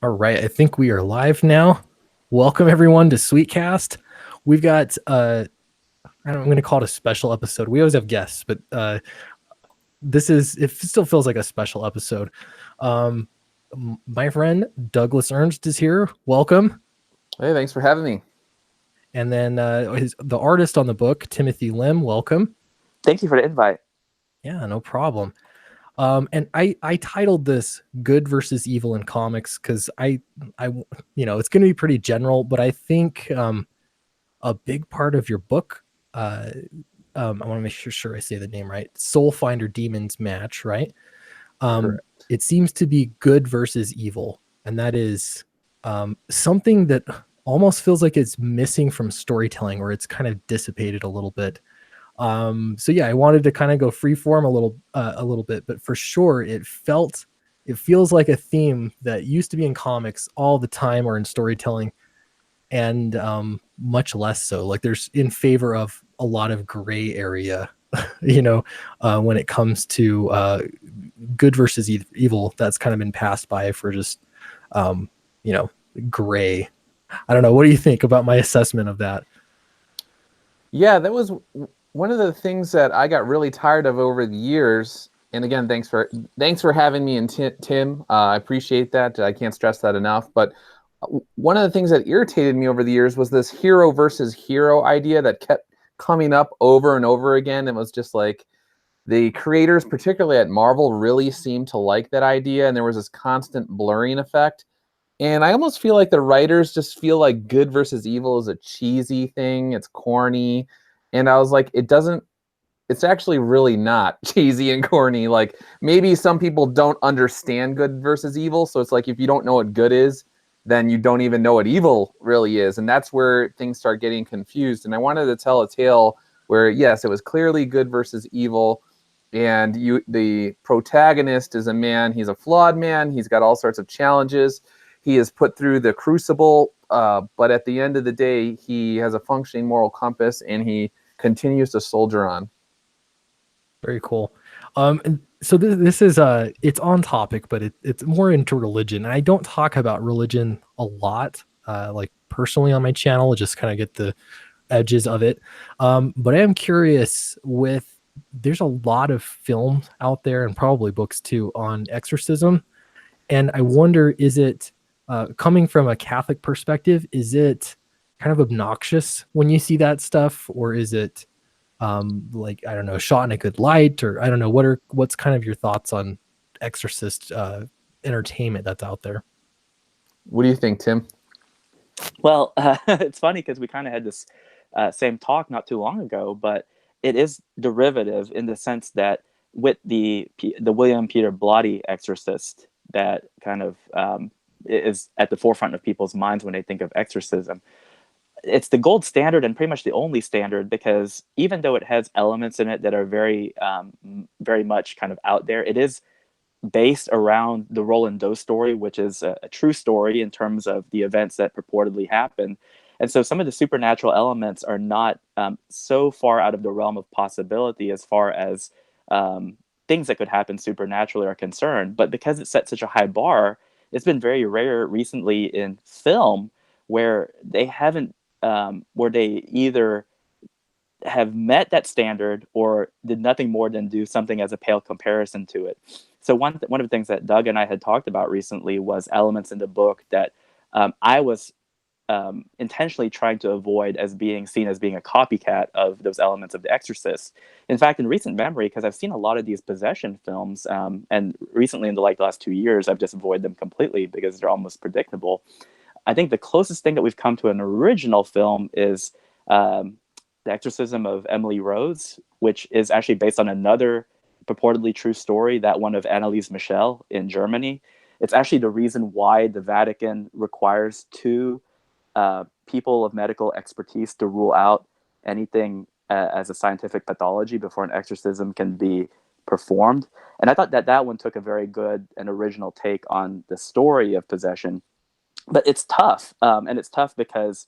All right, I think we are live now. Welcome everyone to Sweetcast. We've got I'm going to call it a special episode. We always have guests, but it still feels like a special episode. Um, my friend Douglas Ernst is here. Welcome. Hey, thanks for having me. And then the artist on the book, Timothy Lim. Welcome. Thank you for the invite. Yeah, no problem. And I titled this "Good versus Evil in Comics" because it's going to be pretty general, but I think a big part of your book, I want to make sure I say the name right, Soul Finder Demons Match, right? It seems to be good versus evil, and that is something that almost feels like it's missing from storytelling, or it's kind of dissipated a little bit. So yeah, I wanted to kind of go freeform a little bit, but for sure it feels like a theme that used to be in comics all the time or in storytelling, and much less so. Like there's in favor of a lot of gray area, when it comes to good versus evil. That's kind of been passed by for just gray. I don't know. What do you think about my assessment of that? Yeah, that was one of the things that I got really tired of over the years. And again, thanks for having me, and Tim. I appreciate that. I can't stress that enough. But one of the things that irritated me over the years was this hero versus hero idea that kept coming up over and over again. It was just like the creators, particularly at Marvel, really seemed to like that idea, and there was this constant blurring effect. And I almost feel like the writers just feel like good versus evil is a cheesy thing. It's corny. And I was like, it's actually really not cheesy and corny. Like maybe some people don't understand good versus evil. So it's like, if you don't know what good is, then you don't even know what evil really is. And that's where things start getting confused. And I wanted to tell a tale where, yes, it was clearly good versus evil. And the protagonist is a man. He's a flawed man. He's got all sorts of challenges. He is put through the crucible, but at the end of the day, he has a functioning moral compass, and he continues to soldier on. Very cool. And so this is it's on topic, but it's more into religion. I don't talk about religion a lot, like personally on my channel, just kind of get the edges of it. But I am curious there's a lot of films out there, and probably books too, on exorcism. And I wonder, is it coming from a Catholic perspective, is it kind of obnoxious when you see that stuff, or is it like, I don't know, shot in a good light, or I don't know, what's kind of your thoughts on exorcist entertainment that's out there? What do you think, Tim? Well, it's funny because we kind of had this same talk not too long ago, but it is derivative in the sense that with the William Peter Blatty exorcist that kind of is at the forefront of people's minds when they think of exorcism. It's the gold standard and pretty much the only standard, because even though it has elements in it that are very, very much kind of out there, it is based around the Roland Doe story, which is a true story in terms of the events that purportedly happened. And so some of the supernatural elements are not so far out of the realm of possibility as far as things that could happen supernaturally are concerned. But because it set such a high bar, it's been very rare recently in film where they haven't, where they either have met that standard or did nothing more than do something as a pale comparison to it. So one of the things that Doug and I had talked about recently was elements in the book that I was intentionally trying to avoid as being seen as being a copycat of those elements of The Exorcist. In fact, in recent memory, because I've seen a lot of these possession films, and recently in the last 2 years, I've just avoided them completely because they're almost predictable. I think the closest thing that we've come to an original film is The Exorcism of Emily Rose, which is actually based on another purportedly true story, that one of Anneliese Michel in Germany. It's actually the reason why the Vatican requires two people of medical expertise to rule out anything as a scientific pathology before an exorcism can be performed. And I thought that one took a very good and original take on the story of possession. But it's tough, and it's tough because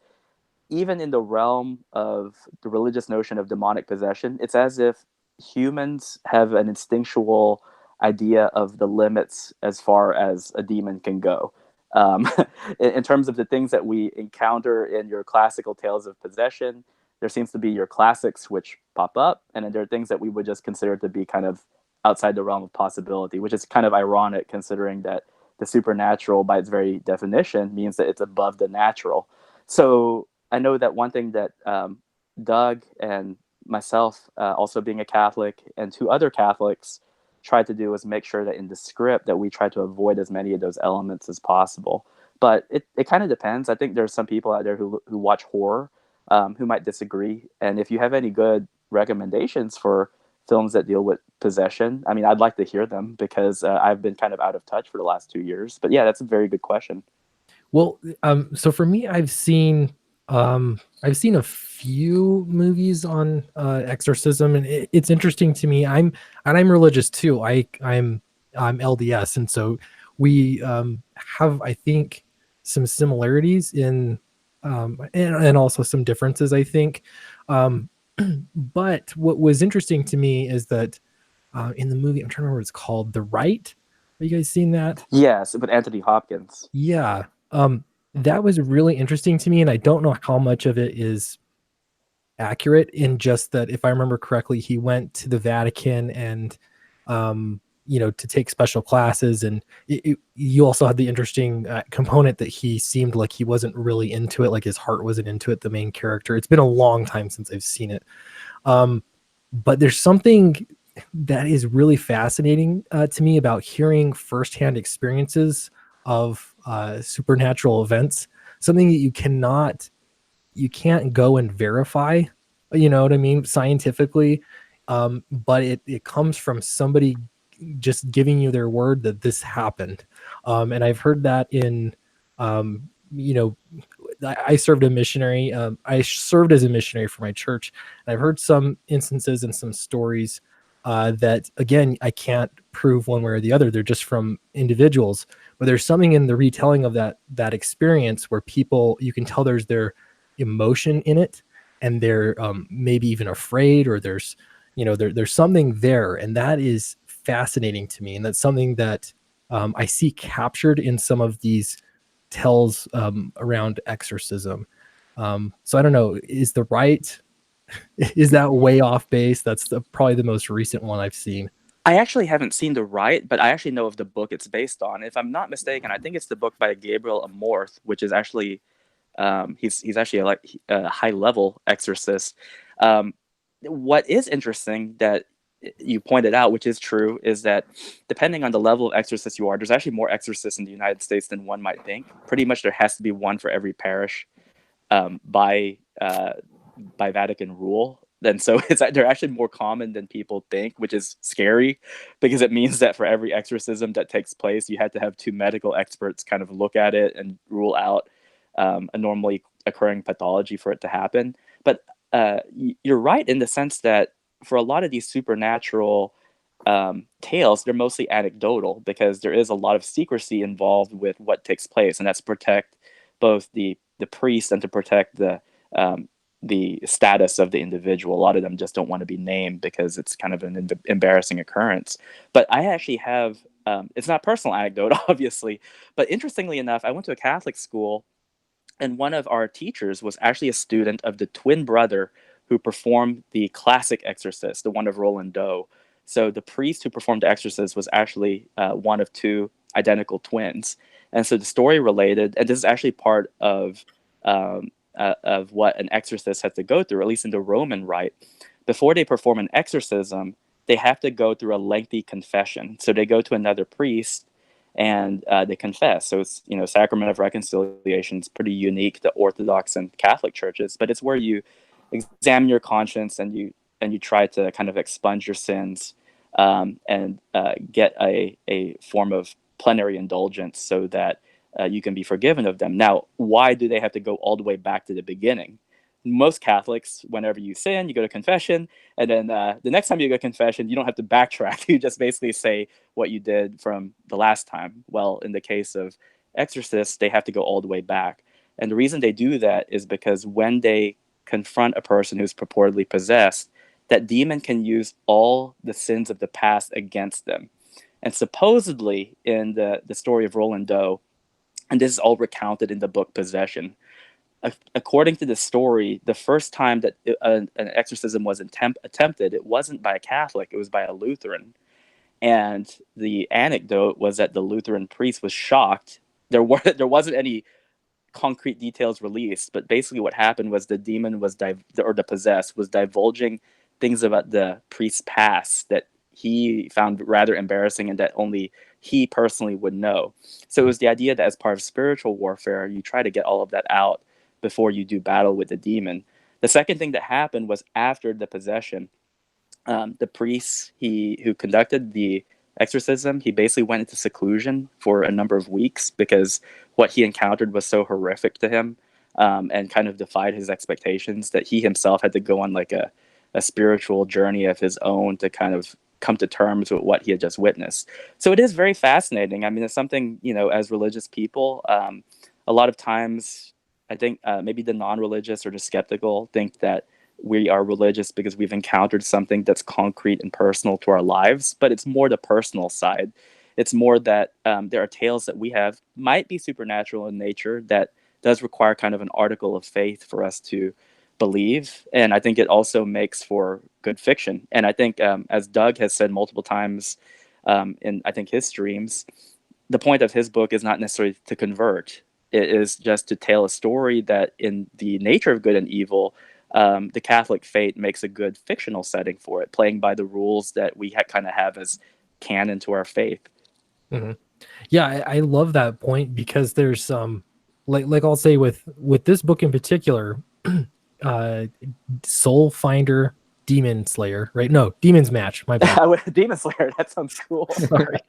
even in the realm of the religious notion of demonic possession, it's as if humans have an instinctual idea of the limits as far as a demon can go. In terms of the things that we encounter in your classical tales of possession, there seems to be your classics which pop up, and then there are things that we would just consider to be kind of outside the realm of possibility, which is kind of ironic considering that the supernatural, by its very definition, means that it's above the natural. So I know that one thing that Doug and myself, also being a Catholic, and two other Catholics tried to do was make sure that in the script that we try to avoid as many of those elements as possible. But it kind of depends. I think there's some people out there who watch horror who might disagree. And if you have any good recommendations for films that deal with possession, I mean, I'd like to hear them because I've been kind of out of touch for the last 2 years. But yeah, that's a very good question. Well, so for me, I've seen a few movies on exorcism, and it's interesting to me. I'm religious too. I'm LDS, and so we have, I think, some similarities in and also some differences, I think. But what was interesting to me is that in the movie, I'm trying to remember what it's called, The Rite. Have you guys seen that? Yes, with Anthony Hopkins. Yeah. That was really interesting to me, and I don't know how much of it is accurate, in just that, if I remember correctly, he went to the Vatican and to take special classes, and you also had the interesting component that he seemed like he wasn't really into it, like his heart wasn't into it, the main character. It's been a long time since I've seen it, but there's something that is really fascinating to me about hearing firsthand experiences of supernatural events, something that you can't go and verify, you know what I mean, scientifically, but it comes from somebody just giving you their word that this happened. And I've heard that in I served a missionary. I served as a missionary for my church, and I've heard some instances and some stories that, again, I can't prove one way or the other. They're just from individuals, but there's something in the retelling of that experience where people, you can tell there's their emotion in it, and they're maybe even afraid, or there's there's something there, and that is fascinating to me, and that's something that I see captured in some of these tells around exorcism. So I don't know, is The Rite, is that way off base? That's probably the most recent one I've seen. I actually haven't seen The Rite, but I actually know of the book it's based on. If I'm not mistaken, I think it's the book by Gabriel Amorth, which is actually he's actually a high level exorcist. What is interesting that you pointed out, which is true, is that depending on the level of exorcist you are, there's actually more exorcists in the United States than one might think. Pretty much there has to be one for every parish by Vatican rule. And so they're actually more common than people think, which is scary, because it means that for every exorcism that takes place, you had to have two medical experts kind of look at it and rule out a normally occurring pathology for it to happen. But you're right in the sense that for a lot of these supernatural tales, they're mostly anecdotal, because there is a lot of secrecy involved with what takes place, and that's to protect both the priest and to protect the status of the individual. A lot of them just don't want to be named because it's kind of an embarrassing occurrence. But I actually have, it's not personal anecdote, obviously, but interestingly enough, I went to a Catholic school, and one of our teachers was actually a student of the twin brother who performed the classic Exorcist, the one of Roland Doe. So the priest who performed the Exorcist was actually one of two identical twins. And so the story related, and this is actually part of what an exorcist has to go through, at least in the Roman rite. Before they perform an exorcism, they have to go through a lengthy confession. So they go to another priest and they confess. So it's, Sacrament of Reconciliation is pretty unique to Orthodox and Catholic churches, but it's where you examine your conscience and you try to kind of expunge your sins and get a form of plenary indulgence so that you can be forgiven of them. Now, why do they have to go all the way back to the beginning? Most Catholics, whenever you sin, you go to confession, and then the next time you go to confession, you don't have to backtrack. You just basically say what you did from the last time. Well, in the case of exorcists, they have to go all the way back. And the reason they do that is because when they confront a person who's purportedly possessed, that demon can use all the sins of the past against them. And supposedly, in the story of Roland Doe, And this is all recounted in the book Possession. According to the story, the first time that an exorcism was attempted, it wasn't by a Catholic, it was by a Lutheran. And the anecdote was that the Lutheran priest was shocked. There wasn't any concrete details released, but basically what happened was the demon was or the possessed was divulging things about the priest's past that he found rather embarrassing and that only he personally would know. So it was the idea that as part of spiritual warfare, you try to get all of that out before you do battle with the demon. The second thing that happened was after the possession, the priest who conducted the exorcism, he basically went into seclusion for a number of weeks because what he encountered was so horrific to him, and kind of defied his expectations, that he himself had to go on like a spiritual journey of his own to kind of come to terms with what he had just witnessed. So it is very fascinating. I mean, it's something, as religious people, a lot of times I think maybe the non-religious or the skeptical think that we are religious because we've encountered something that's concrete and personal to our lives, but it's more the personal side. It's more that there are tales that we have might be supernatural in nature that does require kind of an article of faith for us to believe. And I think it also makes for good fiction. And I think, as Doug has said multiple times in, I think, his streams, the point of his book is not necessarily to convert. It is just to tell a story that in the nature of good and evil, the Catholic faith makes a good fictional setting for it, playing by the rules that we kind of have as canon to our faith. Mm-hmm. Yeah, I love that point because there's like I'll say with this book in particular, Soul Finder, Demon Slayer, right? No, Demon's Match. My bad. Demon Slayer. That sounds cool. Sorry,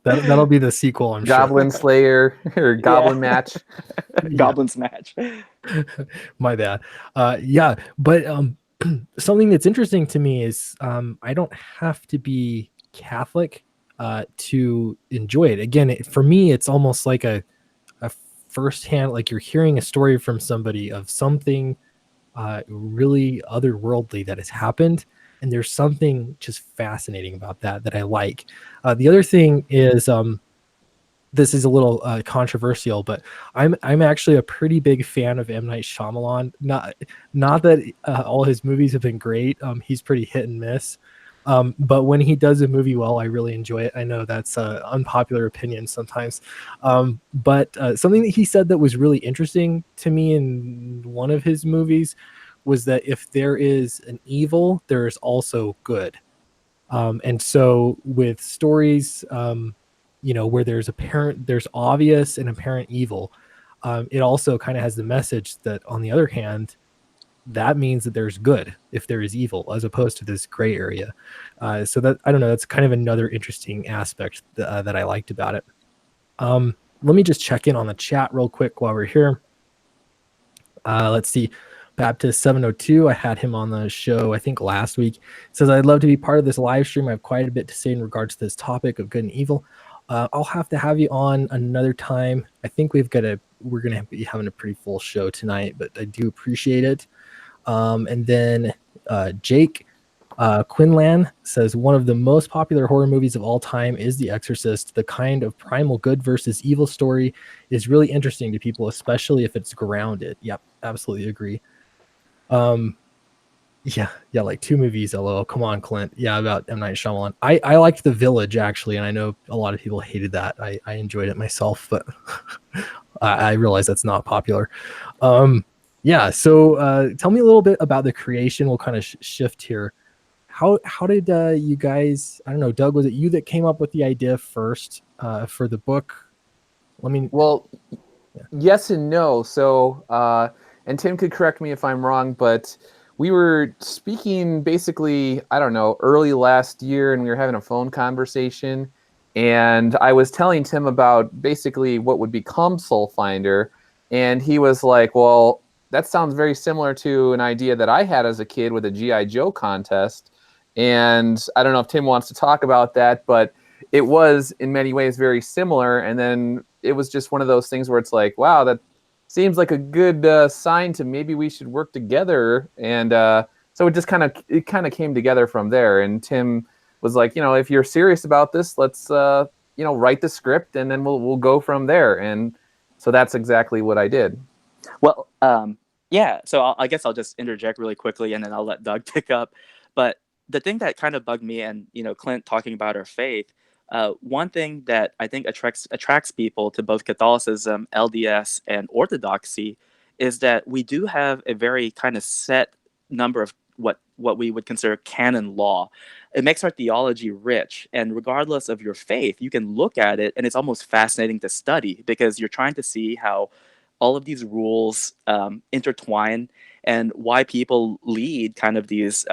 that'll be the sequel. I'm Goblin sure. Slayer or Goblin Match. Goblin's Match. My bad. Yeah, but something that's interesting to me is I don't have to be Catholic to enjoy it. Again, for me, it's almost like a firsthand, like you're hearing a story from somebody of something really otherworldly that has happened, and there's something just fascinating about that I like. The other thing is this is a little controversial, but I'm actually a pretty big fan of M. Night Shyamalan. Not that all his movies have been great. He's pretty hit and miss. But when he does a movie well, I really enjoy it. I know that's an unpopular opinion sometimes. But something that he said that was really interesting to me in one of his movies was that if there is an evil, there is also good. And so with stories, where there's obvious and apparent evil, it also kind of has the message that, on the other hand, that means that there's good if there is evil, as opposed to this gray area. So that, I don't know, that's kind of another interesting aspect that I liked about it. Let me just check in on the chat real quick while we're here. Let's see. Baptist 702, I had him on the show, I think last week. Says, I'd love to be part of this live stream. I have quite a bit to say in regards to this topic of good and evil. I'll have to have you on another time. I think we're going to be having a pretty full show tonight, but I do appreciate it. And then Jake Quinlan says, one of the most popular horror movies of all time is The Exorcist. The kind of primal good versus evil story is really interesting to people, especially if it's grounded. Yep, absolutely agree. Yeah, like 2 movies, LOL. Come on, Clint. Yeah, about M. Night Shyamalan. I liked The Village, actually, and I know a lot of people hated that. I enjoyed it myself, but I realize that's not popular. Yeah, so tell me a little bit about the creation. We'll kind of shift here. How did you guys, I don't know, Doug, was it you that came up with the idea first for the book? Well, yes and no. So, and Tim could correct me if I'm wrong, but we were speaking basically, I don't know, early last year, and we were having a phone conversation, and I was telling Tim about basically what would become Soul Finder, and he was like, well, that sounds very similar to an idea that I had as a kid with a G.I. Joe contest. And I don't know if Tim wants to talk about that, but it was in many ways very similar. And then it was just one of those things where it's like, wow, that seems like a good sign to maybe we should work together. And so it just kind of came together from there. And Tim was like, if you're serious about this, let's write the script and then we'll go from there. And So that's exactly what I did. Well, yeah. So I guess I'll just interject really quickly, and then I'll let Doug pick up. But the thing that kind of bugged me, and Clint talking about our faith, one thing that I think attracts people to both Catholicism, LDS, and Orthodoxy is that we do have a very kind of set number of what we would consider canon law. It makes our theology rich, and regardless of your faith, you can look at it, and it's almost fascinating to study because you're trying to see how all of these rules intertwine and why people lead kind of these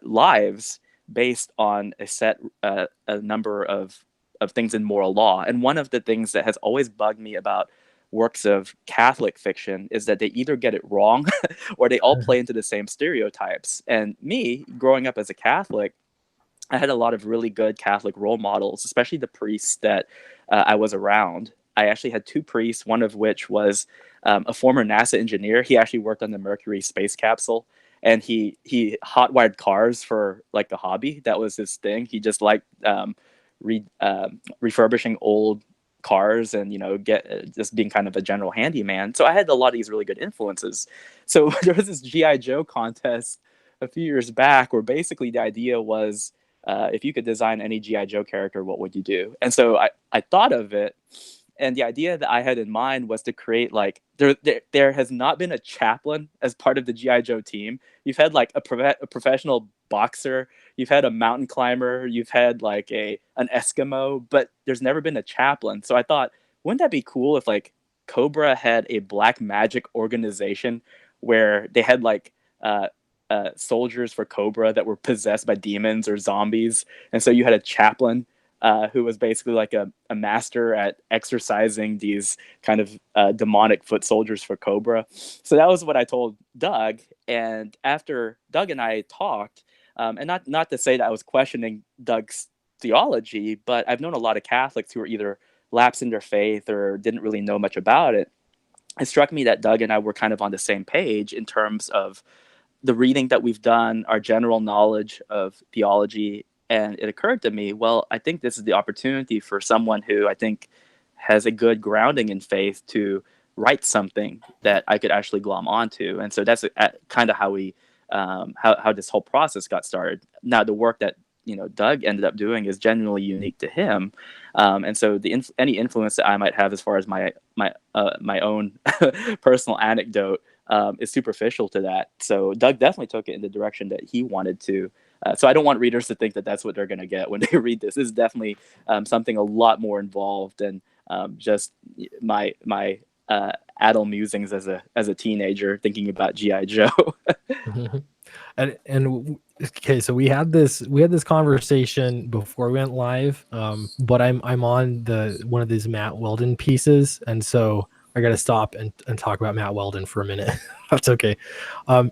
lives based on a set a number of things in moral law. And one of the things that has always bugged me about works of Catholic fiction is that they either get it wrong or they all play into the same stereotypes. And me, growing up as a Catholic, I had a lot of really good Catholic role models, especially the priests that I was around. I actually had two priests, one of which was a former NASA engineer. He actually worked on the Mercury space capsule, and he hot-wired cars for like a hobby. That was his thing. He just liked refurbishing old cars and get just being kind of a general handyman. So I had a lot of these really good influences. So there was this GI Joe contest a few years back where basically the idea was if you could design any GI Joe character, what would you do? And so I thought of it, and the idea that I had in mind was to create like there has not been a chaplain as part of the GI Joe team. You've had like a professional boxer, you've had a mountain climber, you've had like an Eskimo, but there's never been a chaplain. So I thought, wouldn't that be cool if like Cobra had a black magic organization where they had like soldiers for Cobra that were possessed by demons or zombies, and so you had a chaplain who was basically like a master at exorcising these kind of demonic foot soldiers for Cobra. So that was what I told Doug. And after Doug and I talked, and not to say that I was questioning Doug's theology, but I've known a lot of Catholics who were either lapsed in their faith or didn't really know much about it. It struck me that Doug and I were kind of on the same page in terms of the reading that we've done, our general knowledge of theology. And it occurred to me, well, I think this is the opportunity for someone who I think has a good grounding in faith to write something that I could actually glom onto. And so that's kind of how we, how this whole process got started. Now, the work that Doug ended up doing is genuinely unique to him, and so any influence that I might have as far as my own personal anecdote is superficial to that. So Doug definitely took it in the direction that he wanted to. So I don't want readers to think that that's what they're going to get when they read this. This is definitely something a lot more involved than just my adult musings as a teenager thinking about GI Joe. And okay, so we had this conversation before we went live, but I'm on one of these Matt Weldon pieces, and so I got to stop and talk about Matt Weldon for a minute. That's okay.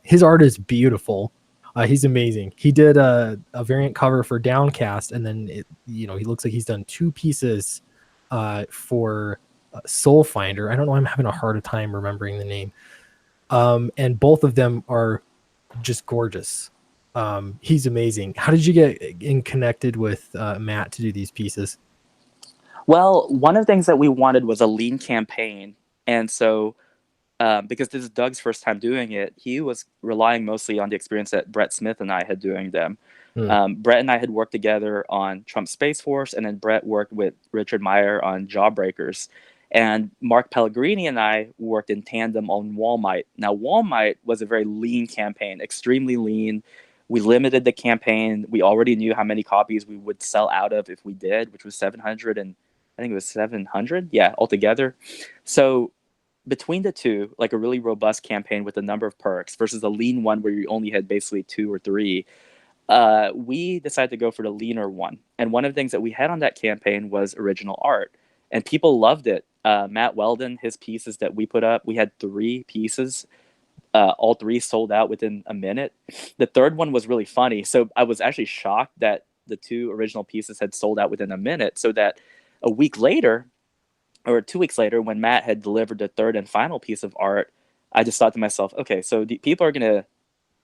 His art is beautiful. He's amazing. He did a variant cover for Downcast, and then he looks like he's done two pieces for Soul Finder. I don't know. I'm having a hard time remembering the name. And both of them are just gorgeous. He's amazing. How did you get connected with Matt to do these pieces? Well, one of the things that we wanted was a lean campaign, and so because this is Doug's first time doing it, he was relying mostly on the experience that Brett Smith and I had doing them. Brett and I had worked together on Trump Space Force, and then Brett worked with Richard Meyer on Jawbreakers. And Mark Pellegrini and I worked in tandem on Wall Might. Now, Wall Might was a very lean campaign, extremely lean. We limited the campaign. We already knew how many copies we would sell out of if we did, which was 700, and I think it was 700, yeah, altogether. So between the two, like a really robust campaign with a number of perks versus a lean one where you only had basically 2 or 3, we decided to go for the leaner one. And one of the things that we had on that campaign was original art, and people loved it. Matt Weldon, his pieces that we put up, we had 3 pieces. All 3 sold out within a minute. The third one was really funny. So I was actually shocked that the 2 original pieces had sold out within a minute, so that a week later, or 2 weeks later, when Matt had delivered the third and final piece of art, I just thought to myself, okay, so the people are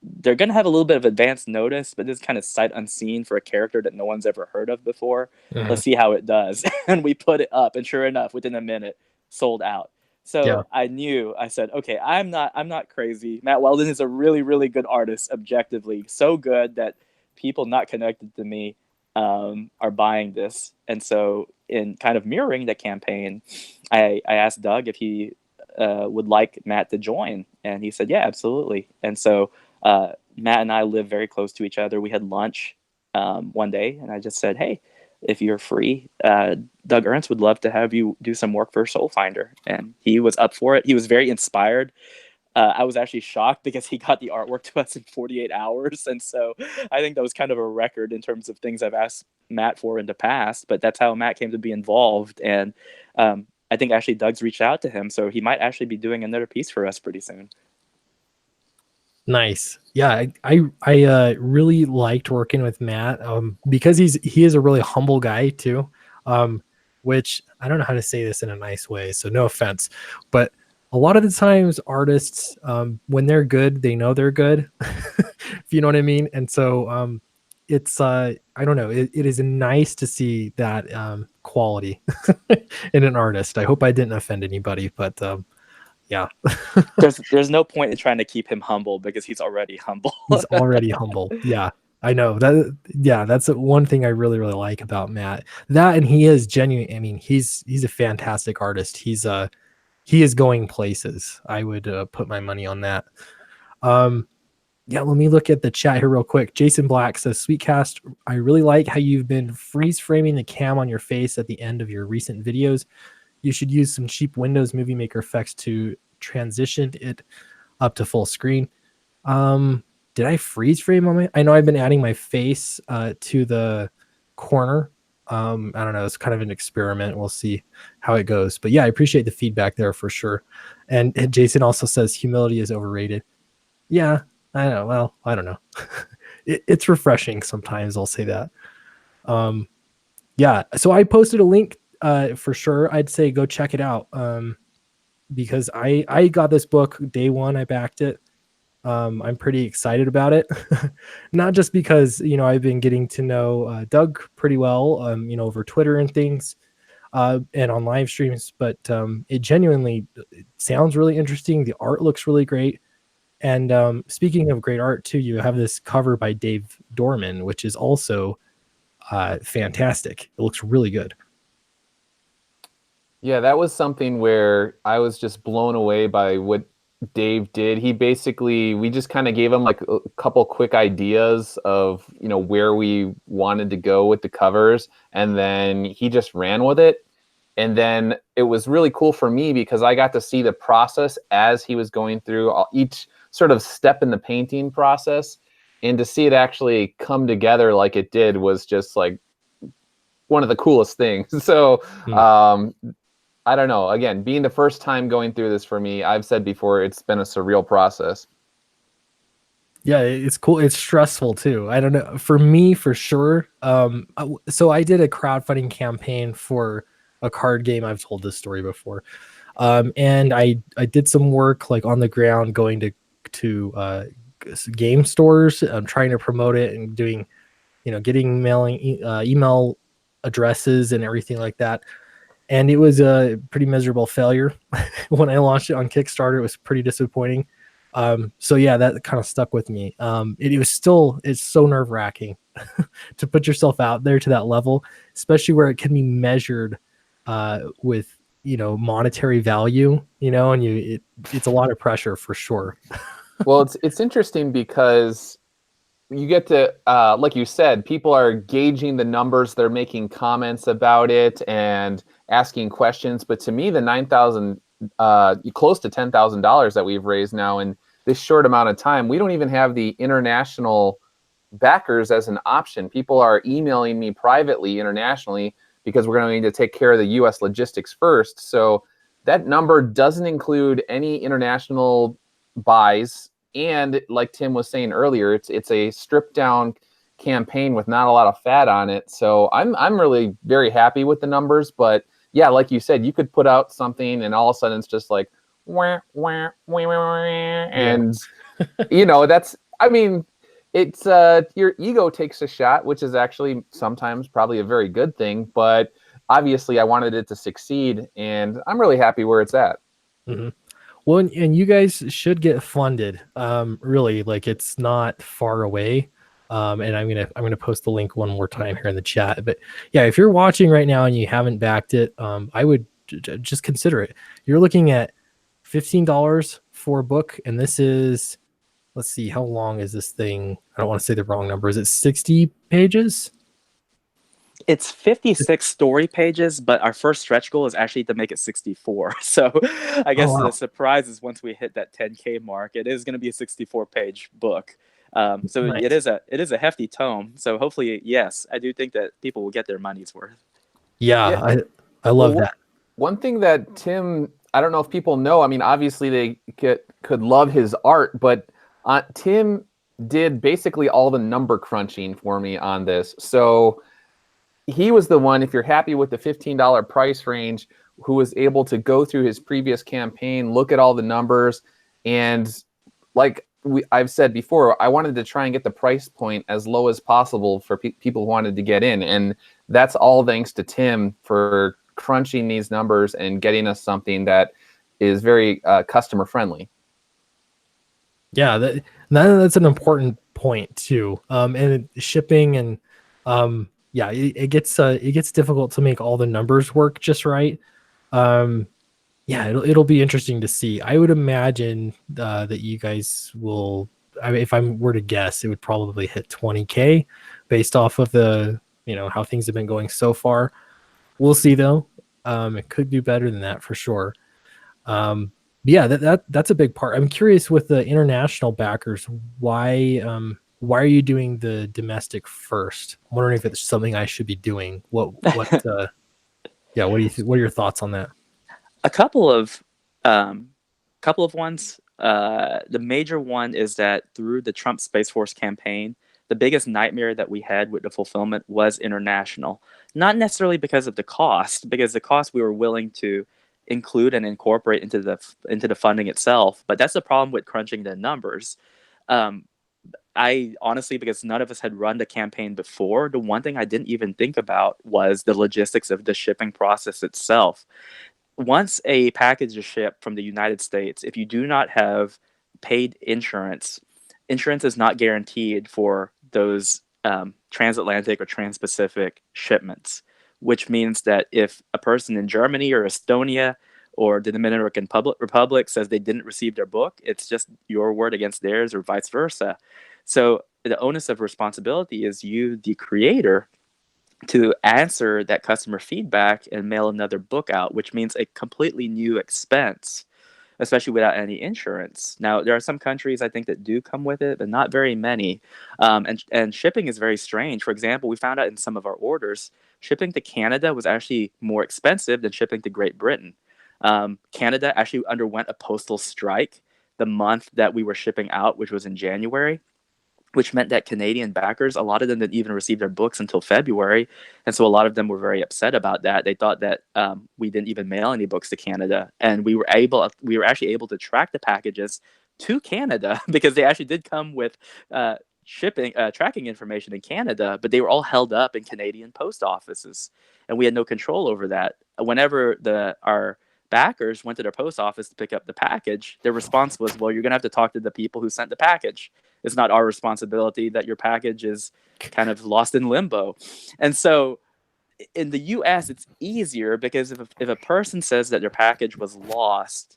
they're gonna have a little bit of advance notice, but this is kind of sight unseen for a character that no one's ever heard of before. Let's see how it does. And we put it up, and sure enough, within a minute, sold out. Yeah. So I said, okay, I'm not crazy. Matt Weldon is a really, really good artist, objectively. So good that people not connected to me are buying this. And so in kind of mirroring the campaign, I asked Doug if he would like Matt to join. And he said, yeah, absolutely. And so Matt and I live very close to each other. We had lunch one day, and I just said, hey, if you're free, Doug Ernst would love to have you do some work for Soul Finder. And he was up for it. He was very inspired. I was actually shocked because he got the artwork to us in 48 hours. And so I think that was kind of a record in terms of things I've asked Matt for in the past, but that's how Matt came to be involved. And I think actually Doug's reached out to him, so he might actually be doing another piece for us pretty soon. Nice. Yeah, I really liked working with Matt because he is a really humble guy too. Which I don't know how to say this in a nice way, so no offense, but a lot of the times artists, when they're good, they know they're good, if you know what I mean. And so it's I don't know, it is nice to see that quality in an artist. I hope I didn't offend anybody, but yeah. There's no point in trying to keep him humble because he's already humble. He's already humble. Yeah, I know that. Yeah, that's one thing I really, really like about Matt. That, and he is genuine. I mean, he's a fantastic artist. He is going places. I would put my money on that. Yeah, let me look at the chat here real quick. Jason Black says, Sweetcast, I really like how you've been freeze framing the cam on your face at the end of your recent videos. You should use some cheap Windows Movie Maker effects to transition it up to full screen. Did I freeze frame on my? I know I've been adding my face to the corner. I don't know. It's kind of an experiment. We'll see how it goes. But yeah, I appreciate the feedback there for sure. And Jason also says humility is overrated. Yeah, I know. Well, I don't know. It's refreshing sometimes. I'll say that. Yeah. So I posted a link for sure. I'd say go check it out. Because I got this book day one. I backed it. I'm pretty excited about it. Not just because, I've been getting to know Doug pretty well, over Twitter and things, and on live streams, but it genuinely sounds really interesting. The art looks really great. And speaking of great art too, you have this cover by Dave Dorman, which is also fantastic. It looks really good. Yeah, that was something where I was just blown away by what Dave did. We just kind of gave him like a couple quick ideas of, where we wanted to go with the covers, and then he just ran with it. And then it was really cool for me because I got to see the process as he was going through each sort of step in the painting process, and to see it actually come together like it did was just like one of the coolest things. So, I don't know. Again, being the first time going through this for me, I've said before, it's been a surreal process. Yeah, it's cool. It's stressful too. I don't know. For me, for sure. So I did a crowdfunding campaign for a card game. I've told this story before. And I did some work like on the ground, going to game stores, trying to promote it and doing, getting email addresses and everything like that. And it was a pretty miserable failure. When I launched it on Kickstarter, it was pretty disappointing. So yeah, that kind of stuck with me. It's so nerve wracking to put yourself out there to that level, especially where it can be measured with, monetary value, and it's a lot of pressure for sure. Well, it's interesting because you get to, like you said, people are gauging the numbers. They're making comments about it and asking questions. But to me, the $9,000, close to $10,000 that we've raised now in this short amount of time, we don't even have the international backers as an option. People are emailing me privately internationally because we're going to need to take care of the U.S. logistics first. So that number doesn't include any international buys. And like Tim was saying earlier, it's a stripped down campaign with not a lot of fat on it. So I'm really very happy with the numbers. But yeah, like you said, you could put out something and all of a sudden it's just like, wah, wah, wah, wah, wah, and that's, I mean, it's your ego takes a shot, which is actually sometimes probably a very good thing. But obviously I wanted it to succeed, and I'm really happy where it's at. Mm-hmm. Well, and you guys should get funded. Really, like it's not far away. And I'm gonna post the link one more time here in the chat. But yeah, if you're watching right now and you haven't backed it, I would just consider it. You're looking at $15 for a book, and this is, let's see, how long is this thing? I don't want to say the wrong number. Is it 60 pages? It's 56 story pages, but our first stretch goal is actually to make it 64. So I guess wow. the surprise is once we hit that 10K mark, it is going to be a 64-page book. So Nice. it is a hefty tome. So hopefully, yes, I do think that people will get their money's worth. Yeah, I love that. One thing that Tim, I don't know if people know, I mean, obviously they could love his art, but Tim did basically all the number crunching for me on this. So he was the one, if you're happy with the $15 price range, who was able to go through his previous campaign, look at all the numbers, and like I've said before, I wanted to try and get the price point as low as possible for people who wanted to get in, and that's all thanks to Tim for crunching these numbers and getting us something that is very customer friendly. Yeah, that's an important point too. And shipping and yeah, it gets difficult to make all the numbers work just right. Yeah, it'll be interesting to see. I would imagine that you guys will. I mean, if I were to guess, it would probably hit 20K based off of the how things have been going so far. We'll see though. It could do better than that for sure. Yeah, that's a big part. I'm curious with the international backers, why are you doing the domestic first? I'm wondering if it's something I should be doing. What yeah, what are your thoughts on that? A couple of ones. The major one is that through the Trump Space Force campaign, the biggest nightmare that we had with the fulfillment was international. Not necessarily because of the cost, because the cost we were willing to include and incorporate into the funding itself. But that's the problem with crunching the numbers. I honestly, because none of us had run the campaign before, the one thing I didn't even think about was the logistics of the shipping process itself. Once a package is shipped from the United States, if you do not have paid insurance, insurance is not guaranteed for those transatlantic or transpacific shipments, which means that if a person in Germany or Estonia or the Dominican Republic says they didn't receive their book, it's just your word against theirs or vice versa. So the onus of responsibility is you, the creator, to answer that customer feedback and mail another book out, which means a completely new expense, especially without any insurance. Now, there are some countries I think that do come with it, but not very many. And shipping is very strange. For example, we found out in some of our orders, shipping to Canada was actually more expensive than shipping to Great Britain. Canada actually underwent a postal strike the month that we were shipping out, which was in January, which meant that Canadian backers, a lot of them didn't even receive their books until February. And so a lot of them were very upset about that. They thought that we didn't even mail any books to Canada. And we were actually able to track the packages to Canada because they actually did come with shipping tracking information in Canada, but they were all held up in Canadian post offices. And we had no control over that. Whenever our backers went to their post office to pick up the package, their response was, well, you're going to have to talk to the people who sent the package. It's not our responsibility that your package is kind of lost in limbo. And so in the US, it's easier because if a person says that their package was lost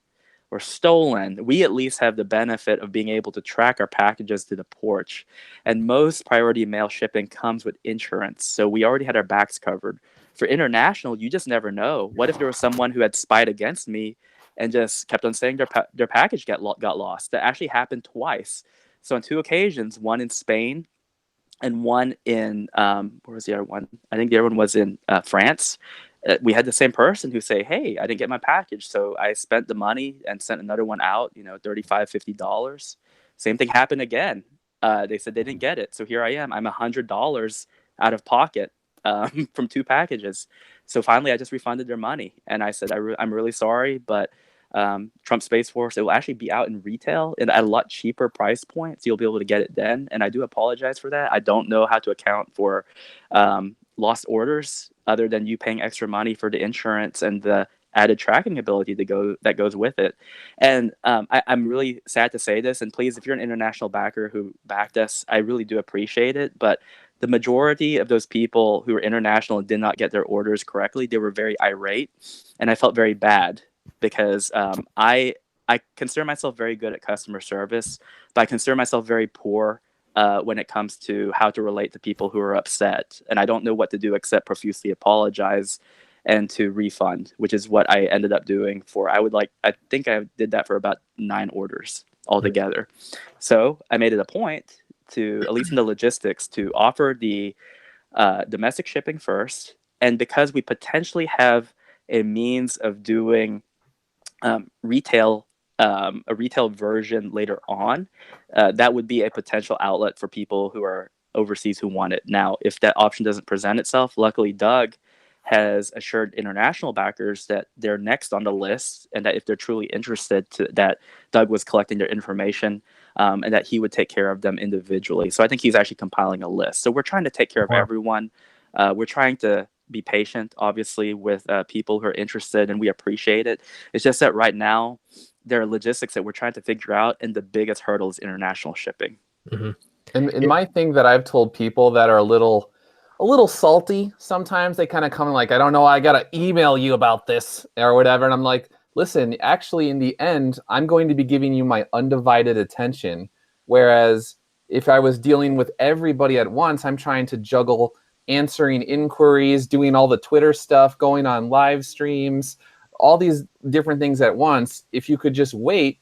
or stolen, we at least have the benefit of being able to track our packages to the porch. And most priority mail shipping comes with insurance. So we already had our backs covered. For international, you just never know. What if there was someone who had spied against me and just kept on saying their package got lost? That actually happened twice. So on two occasions, one in Spain and one in where was the other one? I think the other one was in France. We had the same person who say, hey, I didn't get my package. So I spent the money and sent another one out, $35, $50. Same thing happened again. They said they didn't get it. So here I am. I'm $100 out of pocket from two packages. So finally, I just refunded their money. And I said, I'm really sorry, but Trump Space Force, it will actually be out in retail at a lot cheaper price point. So you'll be able to get it then. And I do apologize for that. I don't know how to account for lost orders other than you paying extra money for the insurance and the added tracking ability that goes with it. And I'm really sad to say this, and please, if you're an international backer who backed us, I really do appreciate it. But the majority of those people who were international and did not get their orders correctly, they were very irate, and I felt very bad because I consider myself very good at customer service, but I consider myself very poor when it comes to how to relate to people who are upset. And I don't know what to do except profusely apologize and to refund, which is what I ended up doing for, I think I did that for about 9 orders altogether. So I made it a point to, at least in the logistics, to offer the domestic shipping first. And because we potentially have a means of doing retail, a retail version later on, that would be a potential outlet for people who are overseas who want it. Now, if that option doesn't present itself, luckily Doug has assured international backers that they're next on the list, and that if they're truly interested, that Doug was collecting their information, and that he would take care of them individually. So I think he's actually compiling a list. So we're trying to take care of everyone. We're trying to be patient, obviously, with people who are interested, and we appreciate it. It's just that right now there are logistics that we're trying to figure out, and the biggest hurdle is international shipping. Mm-hmm. And my thing that I've told people that are a little salty sometimes, they kind of come like, I don't know, I gotta email you about this or whatever, and I'm like, listen, actually in the end I'm going to be giving you my undivided attention, whereas if I was dealing with everybody at once, I'm trying to juggle answering inquiries, doing all the Twitter stuff, going on live streams, all these different things at once. If you could just wait,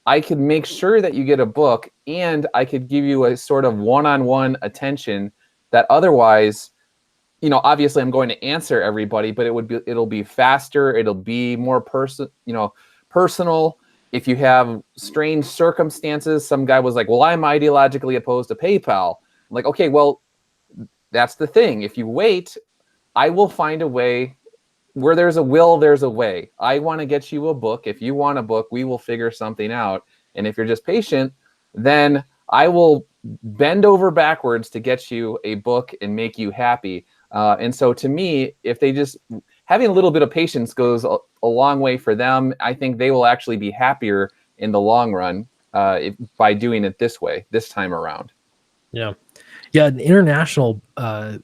I could make sure that you get a book, and I could give you a sort of one-on-one attention that otherwise, you know, obviously I'm going to answer everybody, but it'll be faster, it'll be more personal. If you have strange circumstances, some guy was like, well, I'm ideologically opposed to PayPal. I'm like, okay, well, that's the thing. If you wait, I will find a way. Where there's a will, there's a way. I want to get you a book. If you want a book, we will figure something out. And if you're just patient, then I will bend over backwards to get you a book and make you happy. And so to me, if they just, having a little bit of patience goes a long way for them. I think they will actually be happier in the long run by doing it this way, this time around. Yeah. Yeah. International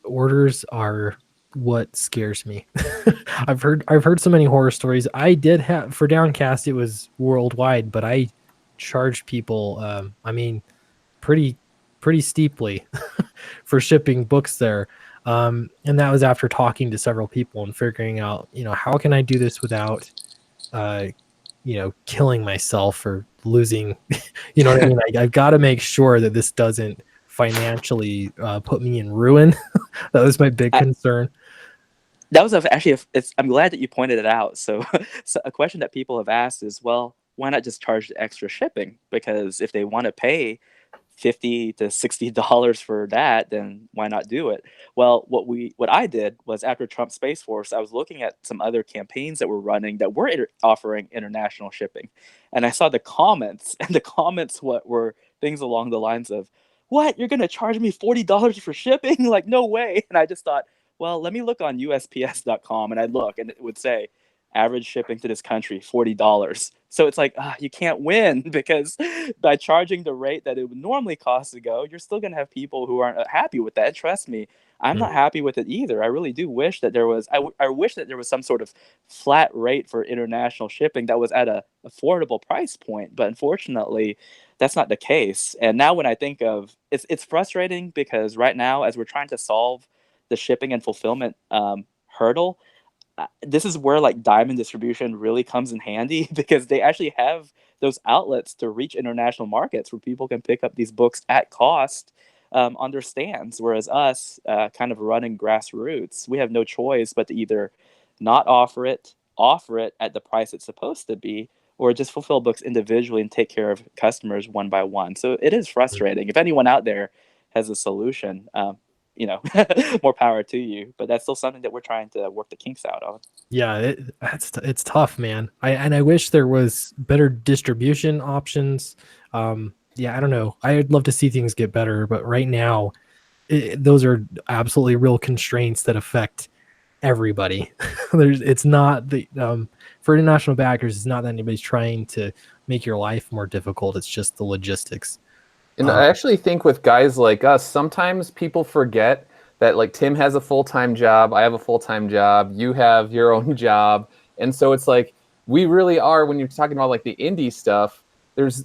orders are what scares me. I've heard so many horror stories. I did have, for Downcast, it was worldwide, but I charged people, I mean, pretty steeply for shipping books there. And that was after talking to several people and figuring out, you know, how can I do this without, you know, killing myself or losing, you know what I mean? I've got to make sure that this doesn't financially put me in ruin. That was my big concern. That was actually, I'm glad that you pointed it out. So a question that people have asked is, well, why not just charge the extra shipping? Because if they want to pay $50 to $60 for that, then why not do it? Well, what I did was, after Trump Space Force, I was looking at some other campaigns that were running that were offering international shipping, and I saw the comments, and the comments were things along the lines of, "What? You're gonna charge me $40 for shipping? Like, no way!" And I just thought, well, let me look on USPS.com, and I look, and it would say average shipping to this country, $40. So it's like, you can't win, because by charging the rate that it would normally cost to go, you're still going to have people who aren't happy with that. Trust me, I'm not happy with it either. I really do wish that there was, I wish that there was some sort of flat rate for international shipping that was at a affordable price point. But unfortunately, that's not the case. And now when I think of, it's frustrating, because right now, as we're trying to solve the shipping and fulfillment hurdle, this is where like Diamond Distribution really comes in handy, because they actually have those outlets to reach international markets where people can pick up these books at cost on their stands. Whereas us, kind of running grassroots, we have no choice but to either not offer it at the price it's supposed to be, or just fulfill books individually and take care of customers one by one. So it is frustrating. If anyone out there has a solution, you know, more power to you, but that's still something that we're trying to work the kinks out on. Yeah, it's tough, man. I wish there was better distribution options. Yeah, I don't know. I'd love to see things get better, but right now, those are absolutely real constraints that affect everybody. It's not the for international backers, it's not that anybody's trying to make your life more difficult. It's just the logistics. And I actually think with guys like us, sometimes people forget that like Tim has a full-time job, I have a full-time job, you have your own job. And so it's like we really are, when you're talking about like the indie stuff, there's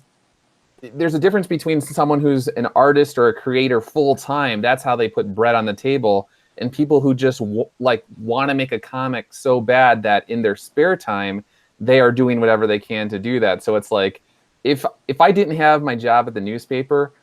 a difference between someone who's an artist or a creator full-time. That's how they put bread on the table. And people who just want to make a comic so bad that in their spare time, they are doing whatever they can to do that. So it's like, if I didn't have my job at the newspaper,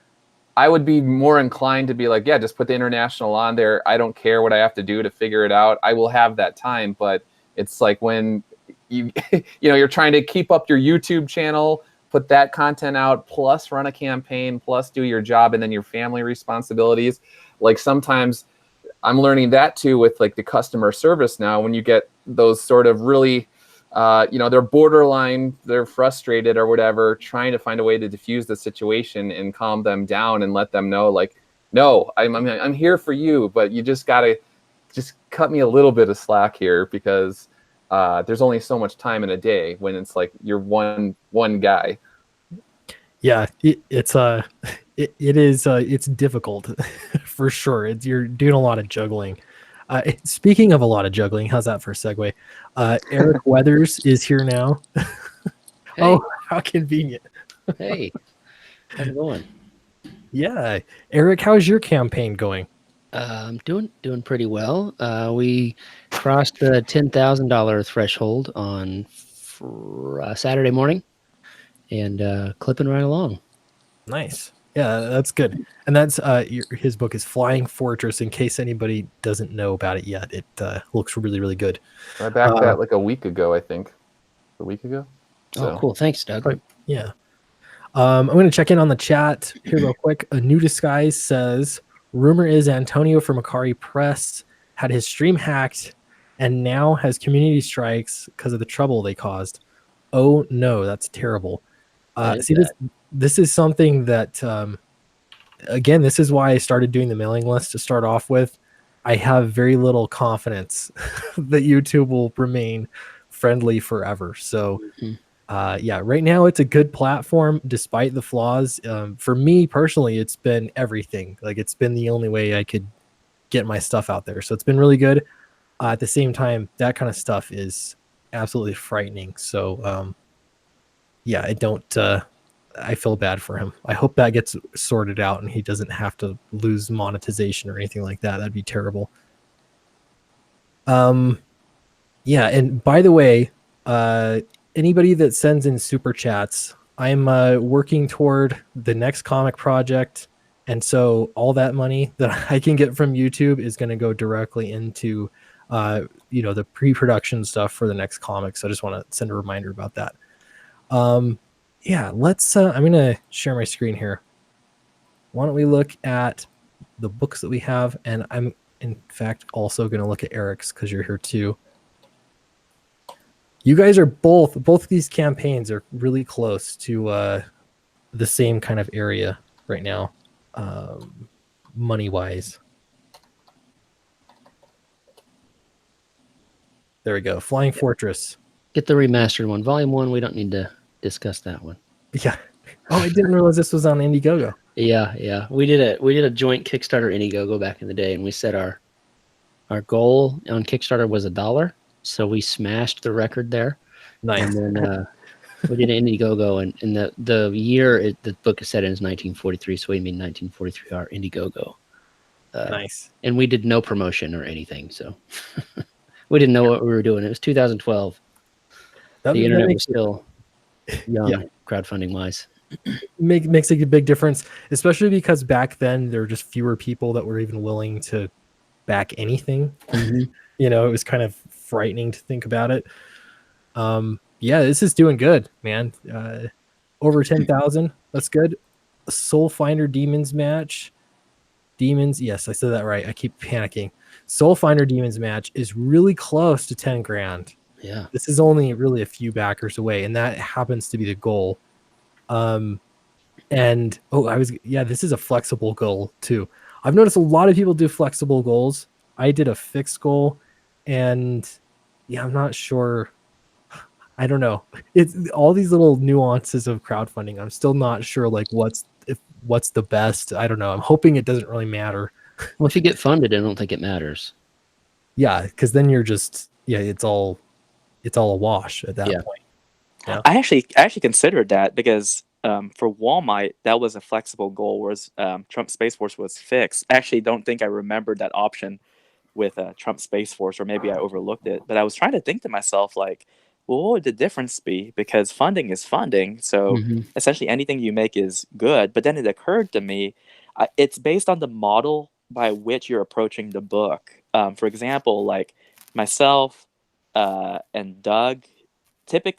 I would be more inclined to be like, yeah, just put the international on there. I don't care what I have to do to figure it out. I will have that time. But it's like when you you're trying to keep up your YouTube channel, put that content out, plus run a campaign, plus do your job, and then your family responsibilities. Like sometimes I'm learning that too with like the customer service now. When you get those sort of really, they're borderline, they're frustrated or whatever, trying to find a way to diffuse the situation and calm them down and let them know, like, no, I'm here for you, but you just gotta just cut me a little bit of slack here because there's only so much time in a day when it's like you're one guy. Yeah, it's difficult for sure. You're doing a lot of juggling. Speaking of a lot of juggling, how's that for a segue? Eric Weathers is here now. Hey. Oh, how convenient. Hey, how's it going? Yeah, Eric, how's your campaign going? Doing pretty well. We crossed the $10,000 threshold on Saturday morning, and clipping right along. Nice. Yeah, that's good. And that's his book is Flying Fortress. In case anybody doesn't know about it yet, it looks really, really good. I backed that like a week ago, I think. A week ago. So. Oh, cool. Thanks, Doug. Right. Yeah. I'm going to check in on the chat here real quick. A New Disguise says, rumor is Antonio from AkariPress had his stream hacked and now has community strikes because of the trouble they caused. Oh, no, that's terrible. This is something that, again, this is why I started doing the mailing list to start off with. I have very little confidence that YouTube will remain friendly forever. So, right now it's a good platform despite the flaws. For me personally, it's been everything. Like it's been the only way I could get my stuff out there. So it's been really good. At the same time, that kind of stuff is absolutely frightening. So, I feel bad for him. I hope that gets sorted out and he doesn't have to lose monetization or anything like that. That'd be terrible. And by the way, anybody that sends in super chats, I'm working toward the next comic project. And so all that money that I can get from YouTube is going to go directly into, the pre-production stuff for the next comic. So I just want to send a reminder about that. Let's, I'm going to share my screen here. Why don't we look at the books that we have? And I'm, in fact, also going to look at Eric's because you're here too. You guys are both of these campaigns are really close to the same kind of area right now, money-wise. There we go. Flying Fortress. Get the remastered one. Volume 1, we don't need to discuss that one. Yeah. Oh, I didn't realize this was on Indiegogo. Yeah. We did a joint Kickstarter Indiegogo back in the day, and we set our goal on Kickstarter was $1. So we smashed the record there. Nice. And then we did an Indiegogo, and the year the book is set in is 1943, so we made 1943 our Indiegogo. Nice. And we did no promotion or anything, so we didn't know what we were doing. It was 2012. The internet was still young, crowdfunding wise. Makes a big difference, especially because back then there were just fewer people that were even willing to back anything. Mm-hmm. It was kind of frightening to think about it. This is doing good, man. Over 10,000. That's good. Soul Finder Demons match. Demons. Yes, I said that right. I keep panicking. Soul Finder Demons match is really close to 10 grand. Yeah. This is only really a few backers away, and that happens to be the goal. This is a flexible goal too. I've noticed a lot of people do flexible goals. I did a fixed goal, and yeah, I'm not sure. I don't know. It's all these little nuances of crowdfunding. I'm still not sure like what's the best. I don't know. I'm hoping it doesn't really matter. Well, if you get funded, I don't think it matters. Yeah, because then you're just it's all a wash at that point. Yeah. I actually considered that because for Walmart that was a flexible goal, whereas Trump Space Force was fixed. I actually don't think I remembered that option with Trump Space Force, or maybe I overlooked it. But I was trying to think to myself, like, well, what would the difference be? Because funding is funding, so essentially anything you make is good. But then it occurred to me, it's based on the model by which you're approaching the book. For example, like myself and Doug,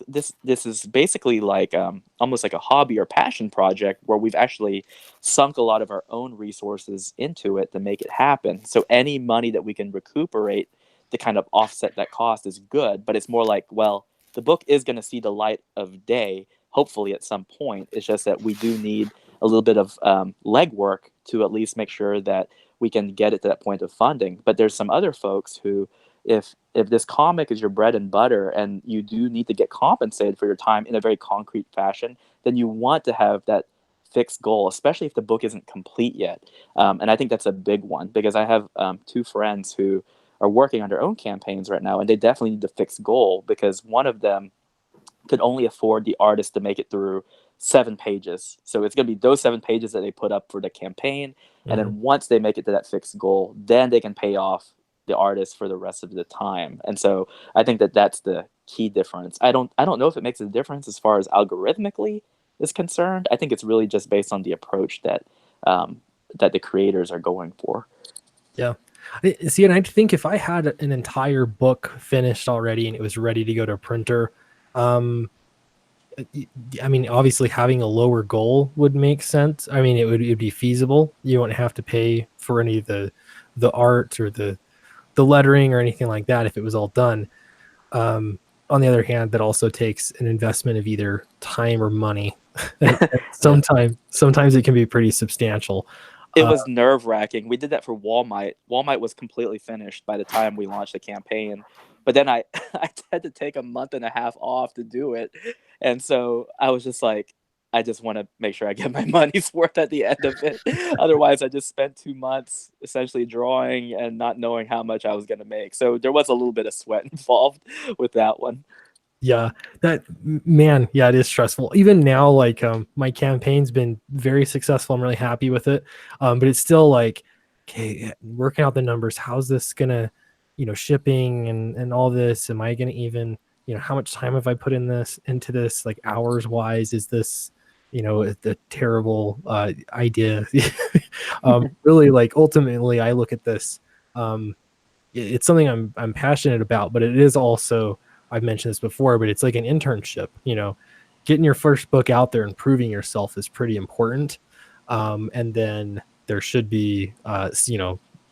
this is basically like almost like a hobby or passion project where we've actually sunk a lot of our own resources into it to make it happen. So any money that we can recuperate to kind of offset that cost is good, but it's more like, well, the book is going to see the light of day hopefully at some point. It's just that we do need a little bit of legwork to at least make sure that we can get it to that point of funding. But there's some other folks who, if this comic is your bread and butter and you do need to get compensated for your time in a very concrete fashion, then you want to have that fixed goal, especially if the book isn't complete yet. And I think that's a big one, because I have two friends who are working on their own campaigns right now, and they definitely need a fixed goal, because one of them could only afford the artist to make it through 7 pages. So it's going to be those 7 pages that they put up for the campaign. And then once they make it to that fixed goal, then they can pay off the artist for the rest of the time. And so I think that that's the key difference. I don't know if it makes a difference as far as algorithmically is concerned. I think it's really just based on the approach that that the creators are going for. Yeah. See, and I think if I had an entire book finished already and it was ready to go to a printer, I mean, obviously having a lower goal would make sense. I mean, it would be feasible. You wouldn't have to pay for any of the art or the lettering or anything like that if it was all done. On the other hand, that also takes an investment of either time or money. Sometimes it can be pretty substantial. It was nerve-wracking. We did that for Walmart. Walmart was completely finished by the time we launched the campaign. But then I had to take a month and a half off to do it. And so I was just like, I just want to make sure I get my money's worth at the end of it. Otherwise, I just spent 2 months essentially drawing and not knowing how much I was going to make. So there was a little bit of sweat involved with that one. Yeah, it is stressful. Even now, like my campaign's been very successful. I'm really happy with it. But it's still like, okay, working out the numbers. How's this gonna, shipping and all this? Am I gonna even, how much time have I put into this, like hours wise? Is this, a terrible idea? Really, like ultimately, I look at this. It's something I'm passionate about, but it is also, I've mentioned this before, but it's like an internship. Getting your first book out there and proving yourself is pretty important. And then there should be,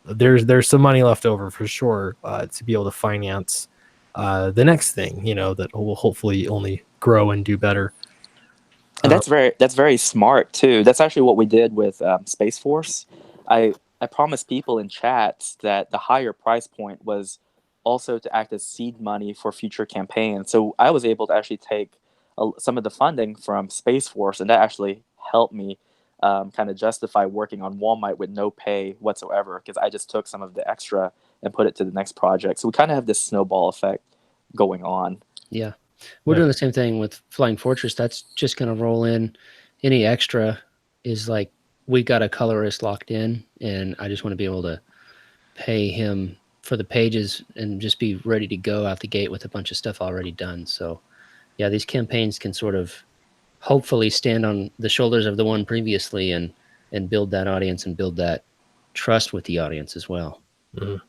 there's some money left over for sure to be able to finance the next thing, that will hopefully only grow and do better. And that's very smart too. That's actually what we did with Space Force. I promised people in chats that the higher price point was also to act as seed money for future campaigns. So I was able to actually take some of the funding from Space Force, and that actually helped me kind of justify working on Walmart with no pay whatsoever, because I just took some of the extra and put it to the next project. So we kind of have this snowball effect going on. Yeah. We're doing the same thing with Flying Fortress. That's just going to roll in. Any extra is like, we got a colorist locked in, and I just want to be able to pay him for the pages and just be ready to go out the gate with a bunch of stuff already done. So yeah, these campaigns can sort of hopefully stand on the shoulders of the one previously and build that audience and build that trust with the audience as well. Mm-hmm.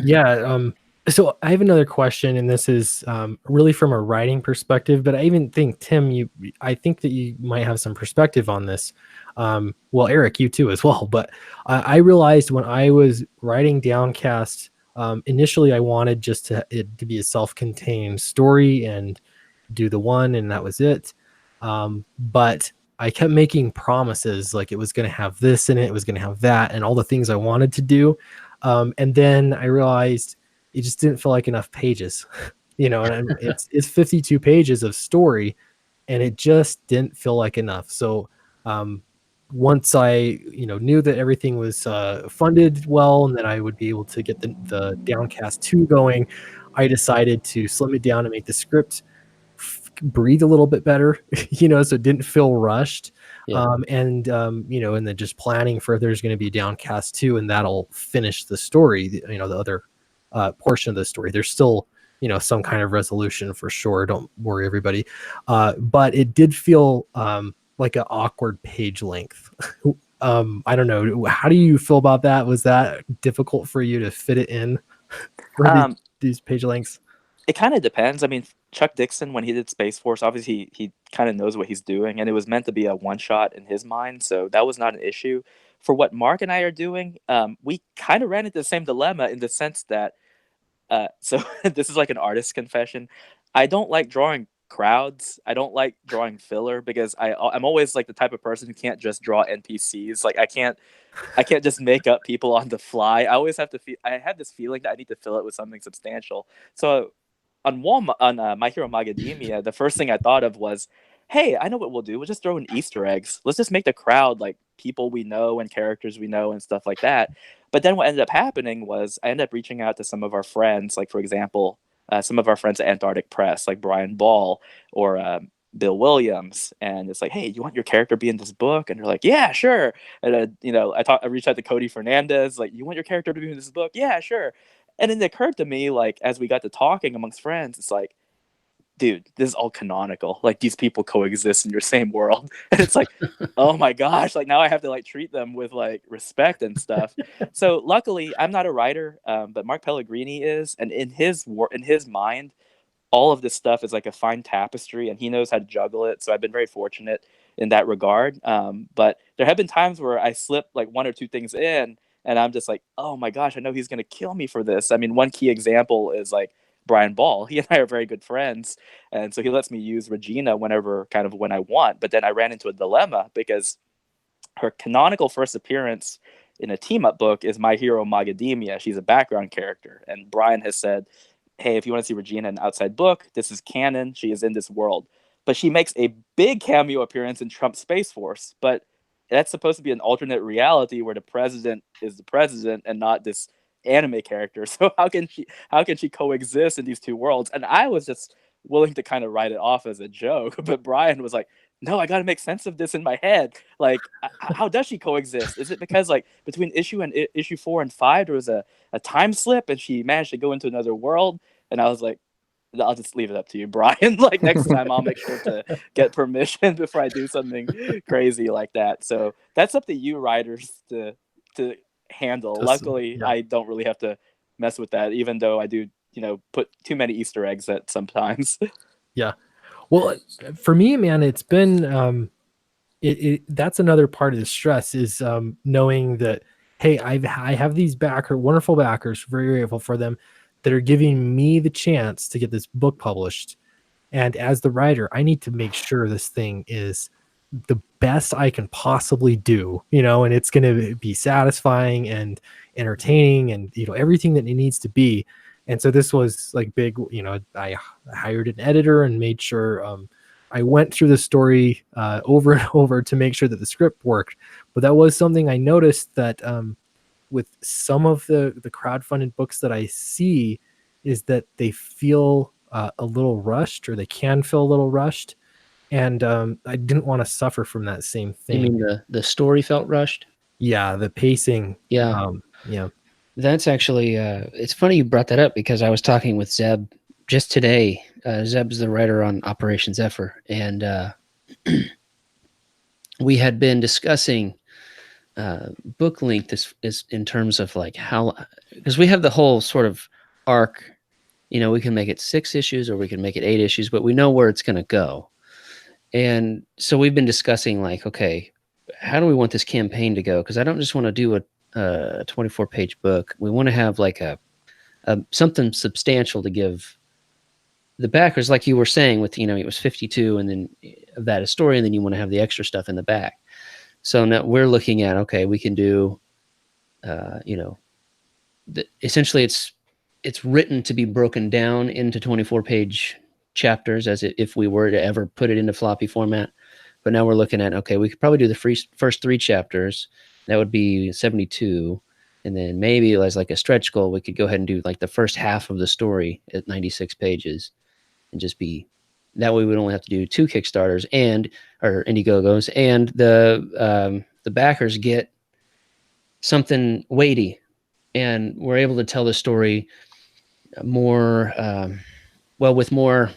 Yeah. So I have another question, and this is really from a writing perspective, but I even think, Tim, I think that you might have some perspective on this. Well, Eric, you too as well. But I realized when I was writing Downcast, initially I wanted just it to be a self-contained story and do the one, and that was it. But I kept making promises like it was going to have this in it, it was going to have that, and all the things I wanted to do. And then I realized it just didn't feel like enough pages, and it's 52 pages of story, and it just didn't feel like enough. So once I knew that everything was funded well and that I would be able to get the Downcast 2 going, I decided to slim it down and make the script breathe a little bit better, so it didn't feel rushed. Yeah. And then just planning for if there's going to be Downcast 2, and that'll finish the story, the other portion of the story. There's still some kind of resolution for sure, don't worry everybody, but it did feel like an awkward page length. I don't know, how do you feel about that? Was that difficult for you to fit it in for these page lengths? It kind of depends. I mean, Chuck Dixon, when he did Space Force, obviously he kind of knows what he's doing, and it was meant to be a one shot in his mind, so that was not an issue. For what Mark and I are doing, we kind of ran into the same dilemma in the sense that, so this is like an artist confession. I don't like drawing crowds. I don't like drawing filler because I'm always like the type of person who can't just draw NPCs. Like I can't just make up people on the fly. I always have to I have this feeling that I need to fill it with something substantial. So on My Hero Macadamia, the first thing I thought of was, hey, I know what we'll do. We'll just throw in Easter eggs. Let's just make the crowd like people we know and characters we know and stuff like that. But then what ended up happening was I ended up reaching out to some of our friends, like for example, some of our friends at Antarctic Press, like Brian Ball or Bill Williams, and it's like, hey, you want your character to be in this book? And they're like, yeah, sure. And I reached out to Cody Fernandez, like, you want your character to be in this book? Yeah, sure. And then it occurred to me, like, as we got to talking amongst friends, it's like, dude, this is all canonical. Like, these people coexist in your same world. And it's like, oh my gosh, like now I have to like treat them with like respect and stuff. So luckily I'm not a writer, but Mark Pellegrini is, and in his mind, all of this stuff is like a fine tapestry, and he knows how to juggle it. So I've been very fortunate in that regard. But there have been times where I slip like one or two things in, and I'm just like, oh my gosh, I know he's going to kill me for this. I mean, one key example is like Brian Ball. He and I are very good friends. And so he lets me use Regina when I want. But then I ran into a dilemma because her canonical first appearance in a team up book is My Hero Macadamia. She's a background character. And Brian has said, hey, if you want to see Regina in an outside book, this is canon. She is in this world. But she makes a big cameo appearance in Trump's Space Force. But that's supposed to be an alternate reality where the president is the president and not this anime character. So how can she coexist in these two worlds? And I was just willing to kind of write it off as a joke. But Brian was like, no, I got to make sense of this in my head. Like, how does she coexist? Is it because like between issue 4 and 5, there was a time slip and she managed to go into another world? And I was like, I'll just leave it up to you, Brian. Like next time I'll make sure to get permission before I do something crazy like that. So that's up to you writers to handle. Luckily, I don't really have to mess with that, even though I do, put too many Easter eggs at sometimes. Yeah. Well, for me, man, it's been that's another part of the stress is knowing that, hey, I have these wonderful backers, very grateful for them, that are giving me the chance to get this book published. And as the writer, I need to make sure this thing is the best I can possibly do, and it's going to be satisfying and entertaining and, everything that it needs to be. And so this was like big, I hired an editor and made sure I went through the story over and over to make sure that the script worked. But that was something I noticed that with some of the crowdfunded books that I see is that they feel a little rushed, or they can feel a little rushed. And I didn't want to suffer from that same thing. You mean the story felt rushed? Yeah, the pacing. Yeah. Yeah. That's actually, it's funny you brought that up because I was talking with Zeb just today. Zeb's the writer on Operation Zephyr. And we had been discussing book length is in terms of like how, because we have the whole sort of arc, we can make it 6 issues or we can make it 8 issues, but we know where it's going to go. And so we've been discussing like, okay, how do we want this campaign to go? Because I don't just want to do a 24-page book. We want to have like a something substantial to give the backers, like you were saying, with it was 52, and then of that is story, and then you want to have the extra stuff in the back. So now we're looking at, okay, we can do, essentially it's written to be broken down into 24-page chapters if we were to ever put it into floppy format. But now we're looking at, okay, we could probably do the first 3 chapters. That would be 72. And then maybe as like a stretch goal, we could go ahead and do like the first half of the story at 96 pages and just be that way. We'd only have to do 2 Kickstarters or Indiegogos, and the backers get something weighty, and we're able to tell the story more, with more,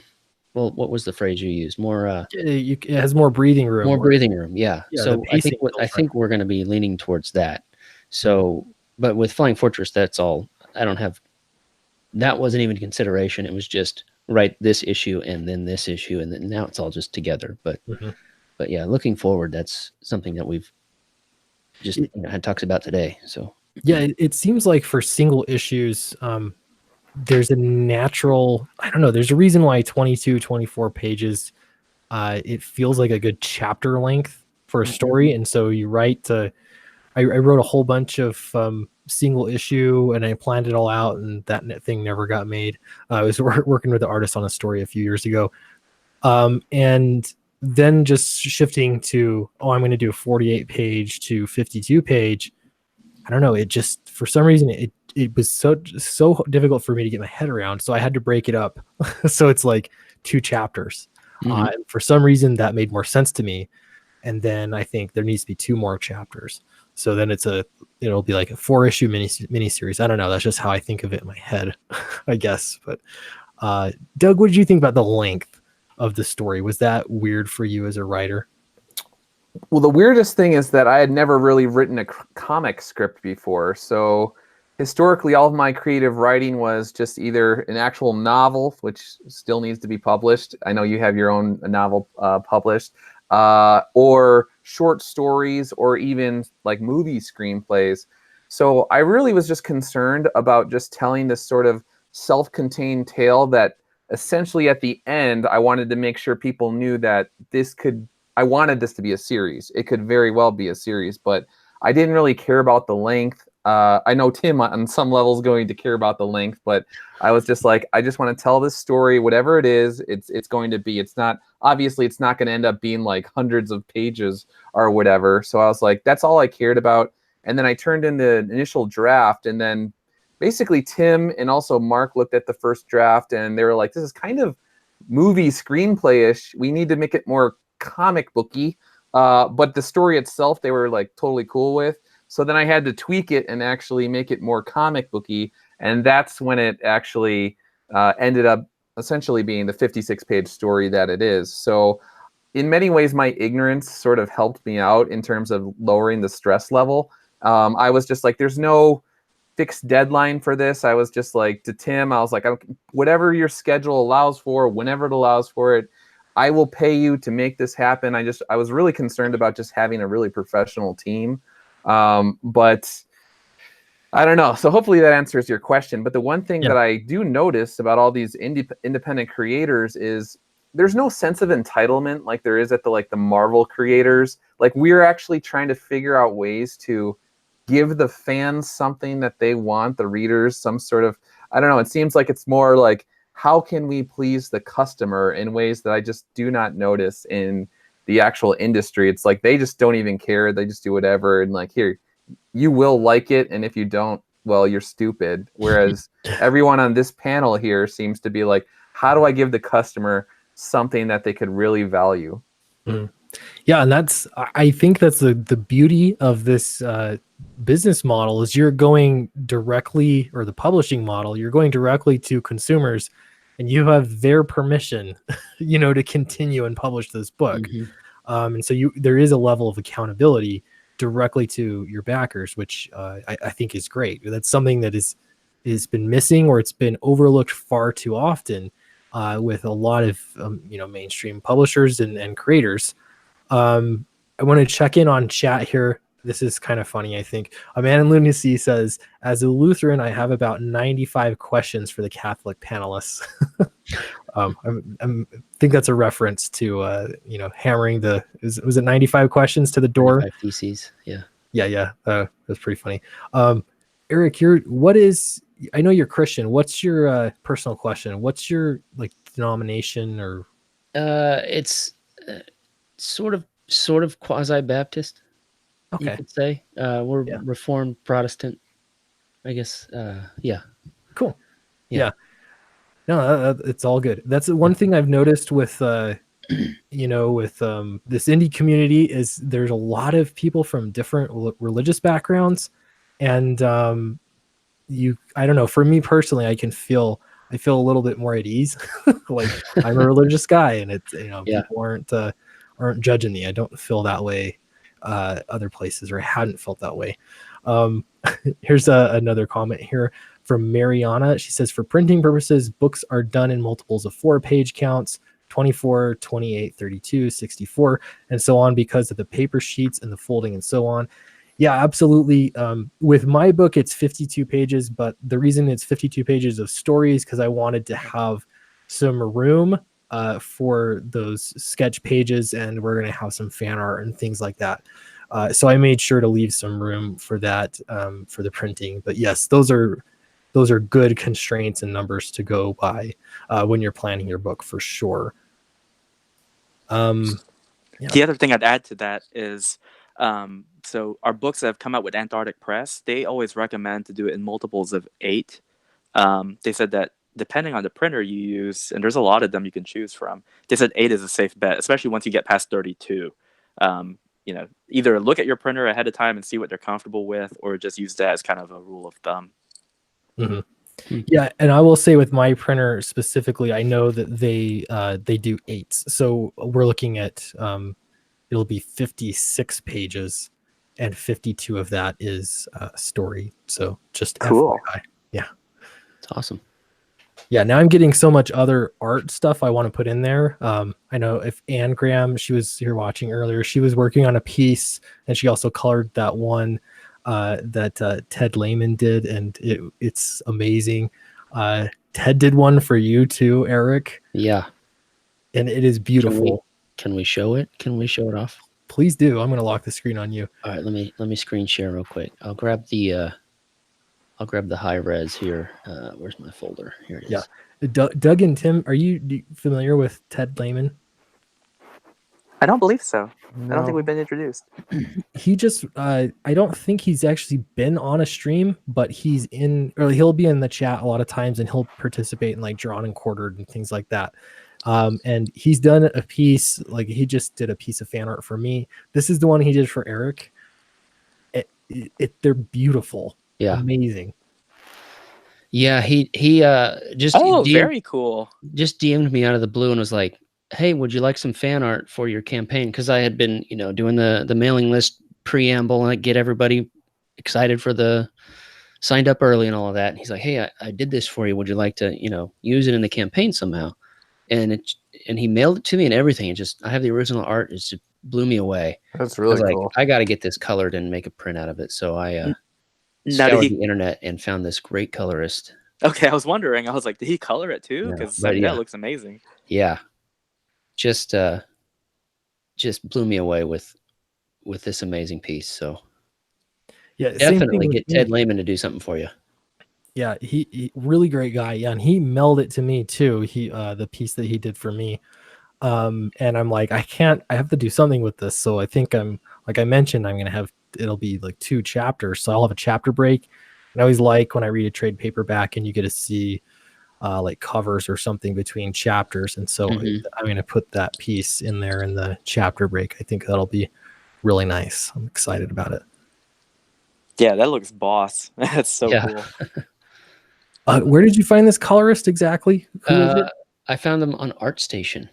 what was the phrase you used? More, it has more breathing room. More breathing room, yeah. Yeah, So I think we're going to be leaning towards that. So, but with Flying Fortress, that's all. That wasn't even consideration. It was just write this issue and then this issue, and then now it's all just together. But but yeah, looking forward, that's something that we've just had talks about today. So yeah, it seems like for single issues, there's a natural, I don't know, there's a reason why 22, 24 pages, it feels like a good chapter length for a story. And so you write I wrote a whole bunch of single issue, and I planned it all out, and that thing never got made. I was working with the artist on a story a few years ago, and then just shifting to, I'm going to do a 48 page to 52 page. I don't know, it just, for some reason, it was so difficult for me to get my head around, so I had to break it up. So it's like 2 chapters. For some reason that made more sense to me, and then I think there needs to be 2 more chapters. So then it'll be like a 4-issue mini series. I don't know. That's just how I think of it in my head, I guess. But Doug, what did you think about the length of the story? Was that weird for you as a writer? Well, the weirdest thing is that I had never really written a comic script before. So historically, all of my creative writing was just either an actual novel, which still needs to be published. I know you have your own novel published. Or short stories, or even like movie screenplays. So I really was just concerned about just telling this sort of self-contained tale that essentially at the end, I wanted to make sure people knew that I wanted this to be a series. It could very well be a series, but I didn't really care about the length. I know Tim on some level is going to care about the length, but I was just like, I just want to tell this story, whatever it is, it's going to be. It's not going to end up being like hundreds of pages or whatever. So I was like, that's all I cared about. And then I turned in the initial draft, and then basically Tim and also Mark looked at the first draft, and they were like, this is kind of movie screenplay-ish. We need to make it more comic booky. But the story itself, they were like totally cool with. So then I had to tweak it and actually make it more comic booky, and that's when it actually ended up essentially being the 56-page story that it is. So in many ways, my ignorance sort of helped me out in terms of lowering the stress level. I was just like, there's no fixed deadline for this. I was just like, to Tim, I was like, whatever your schedule allows for, whenever it allows for it, I will pay you to make this happen. I was really concerned about just having a really professional team. But I don't know. So hopefully that answers your question. But the one thing that I do notice about all these independent creators is there's no sense of entitlement like there is at the Marvel creators. Like, we're actually trying to figure out ways to give the fans something that they want, the readers, some sort of, I don't know. It seems like it's more like, how can we please the customer in ways that I just do not notice in the actual industry. It's like they just don't even care. They just do whatever, and like, here, you will like it, and if you don't, well, you're stupid. Whereas everyone on this panel here seems to be like, how do I give the customer something that they could really value? Yeah, and I think that's the beauty of this business model is you're going directly, or the publishing model, you're going directly to consumers, and you have their permission, to continue and publish this book. And so there is a level of accountability directly to your backers, which I think is great. That's something that is been missing, or it's been overlooked far too often with a lot of mainstream publishers and creators. I want to check in on chat here. this is kind of funny, I think. A Man in Lunacy says, as a Lutheran, I have about 95 questions for the Catholic panelists. I think that's a reference to, hammering was it 95 questions to the door? 95 theses. Yeah. Yeah. That's pretty funny. Eric, I know you're Christian. What's your personal question? What's your like denomination or? It's sort of quasi-Baptist. Okay. You could say we're Reformed Protestant, I guess. Yeah. Cool. Yeah. No, it's all good. That's the one thing I've noticed with, with this indie community is there's a lot of people from different religious backgrounds, and I don't know. For me personally, I feel a little bit more at ease. Like I'm a religious guy, and it's people aren't judging me. I don't feel that way other places, or I hadn't felt that way. Here's another comment here from Mariana. She says, for printing purposes, books are done in multiples of 4 page counts, 24, 28, 32, 64, and so on, because of the paper sheets and the folding and so on. Yeah, absolutely. With my book, it's 52 pages, but the reason it's 52 pages of stories because I wanted to have some room for those sketch pages, and we're going to have some fan art and things like that. So I made sure to leave some room for that for the printing. But yes, those are good constraints and numbers to go by when you're planning your book for sure. The other thing I'd add to that is, so our books that have come out with Antarctic Press, they always recommend to do it in multiples of 8. They said that depending on the printer you use, and there's a lot of them you can choose from, they said 8 is a safe bet, especially once you get past 32. Either look at your printer ahead of time and see what they're comfortable with, or just use that as kind of a rule of thumb. Mm-hmm. Yeah, and I will say with my printer specifically, I know that they do 8s. So we're looking at it'll be 56 pages, and 52 of that is story. So just cool. FYI. Yeah, it's awesome. Yeah, now I'm getting so much other art stuff I want to put in there. I know if Anne Graham, she was here watching earlier, she was working on a piece, and she also colored that one that Ted Lehman did, and it's amazing. Ted did one for you too, Eric. Yeah. And it is beautiful. Can we show it? Can we show it off? Please do. I'm going to lock the screen on you. All right, let me screen share real quick. I'll grab the high res here. Where's my folder? Here it is. Yeah. Doug and Tim, are you familiar with Ted Lehman? I don't believe so. No. I don't think we've been introduced. He just, I don't think he's actually been on a stream, but he'll be in the chat a lot of times, and he'll participate in like Drawn and Quartered and things like that. And he's done a piece, like he just did a piece of fan art for me. This is the one he did for Eric. They're beautiful. Yeah. Amazing. Yeah, he just very cool. Just DM'd me out of the blue and was like, hey, would you like some fan art for your campaign? Because I had been, doing the mailing list preamble and get everybody excited for the signed up early and all of that. And he's like, hey, I did this for you. Would you like to, use it in the campaign somehow? And he mailed it to me and everything. I have the original art. It just blew me away. That's really cool. Like, I got to get this colored and make a print out of it. So I scoured the internet and found this great colorist. Okay, I was wondering. I was like, did he color it too? Because that looks amazing. Yeah. Just blew me away with this amazing piece. So yeah, definitely get Ted Lehman to do something for you. Yeah, he really great guy. Yeah, and he mailed it to me too. He the piece that he did for me. And I'm like, I have to do something with this. So I think like I mentioned, it'll be like 2 chapters. So I'll have a chapter break. And I always like when I read a trade paperback and you get to see like covers or something between chapters. And so I'm going to put that piece in there in the chapter break. I think that'll be really nice. I'm excited about it. Yeah, that looks boss. That's so cool. Where did you find this colorist exactly? Who is it? I found them on ArtStation.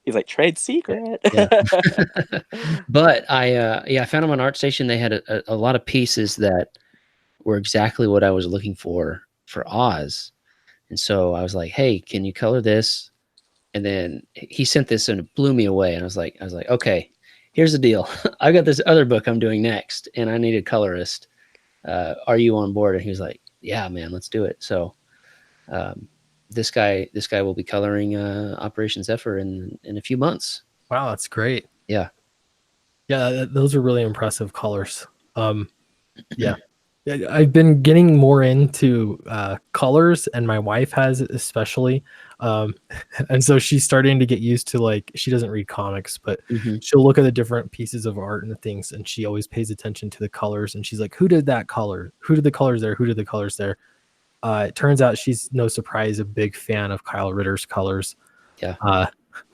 He's like, trade secret. Yeah. But I found them on ArtStation. They had a lot of pieces that were exactly what I was looking for Oz. And so I was like, hey, can you color this? And then he sent this and it blew me away. And I was like, okay, here's the deal. I got this other book I'm doing next, and I need a colorist. Are you on board? And he was like, yeah, man, let's do it. So this guy will be coloring Operation Zephyr in a few months. Wow, that's great. Yeah. Yeah, those are really impressive colors. Yeah. I've been getting more into colors, and my wife has especially. And so she's starting to get used to, like, she doesn't read comics, but she'll look at the different pieces of art and the things, and she always pays attention to the colors. And she's like, who did that color? Who did the colors there? Who did the colors there? It turns out she's, no surprise, a big fan of Kyle Ritter's colors. Yeah.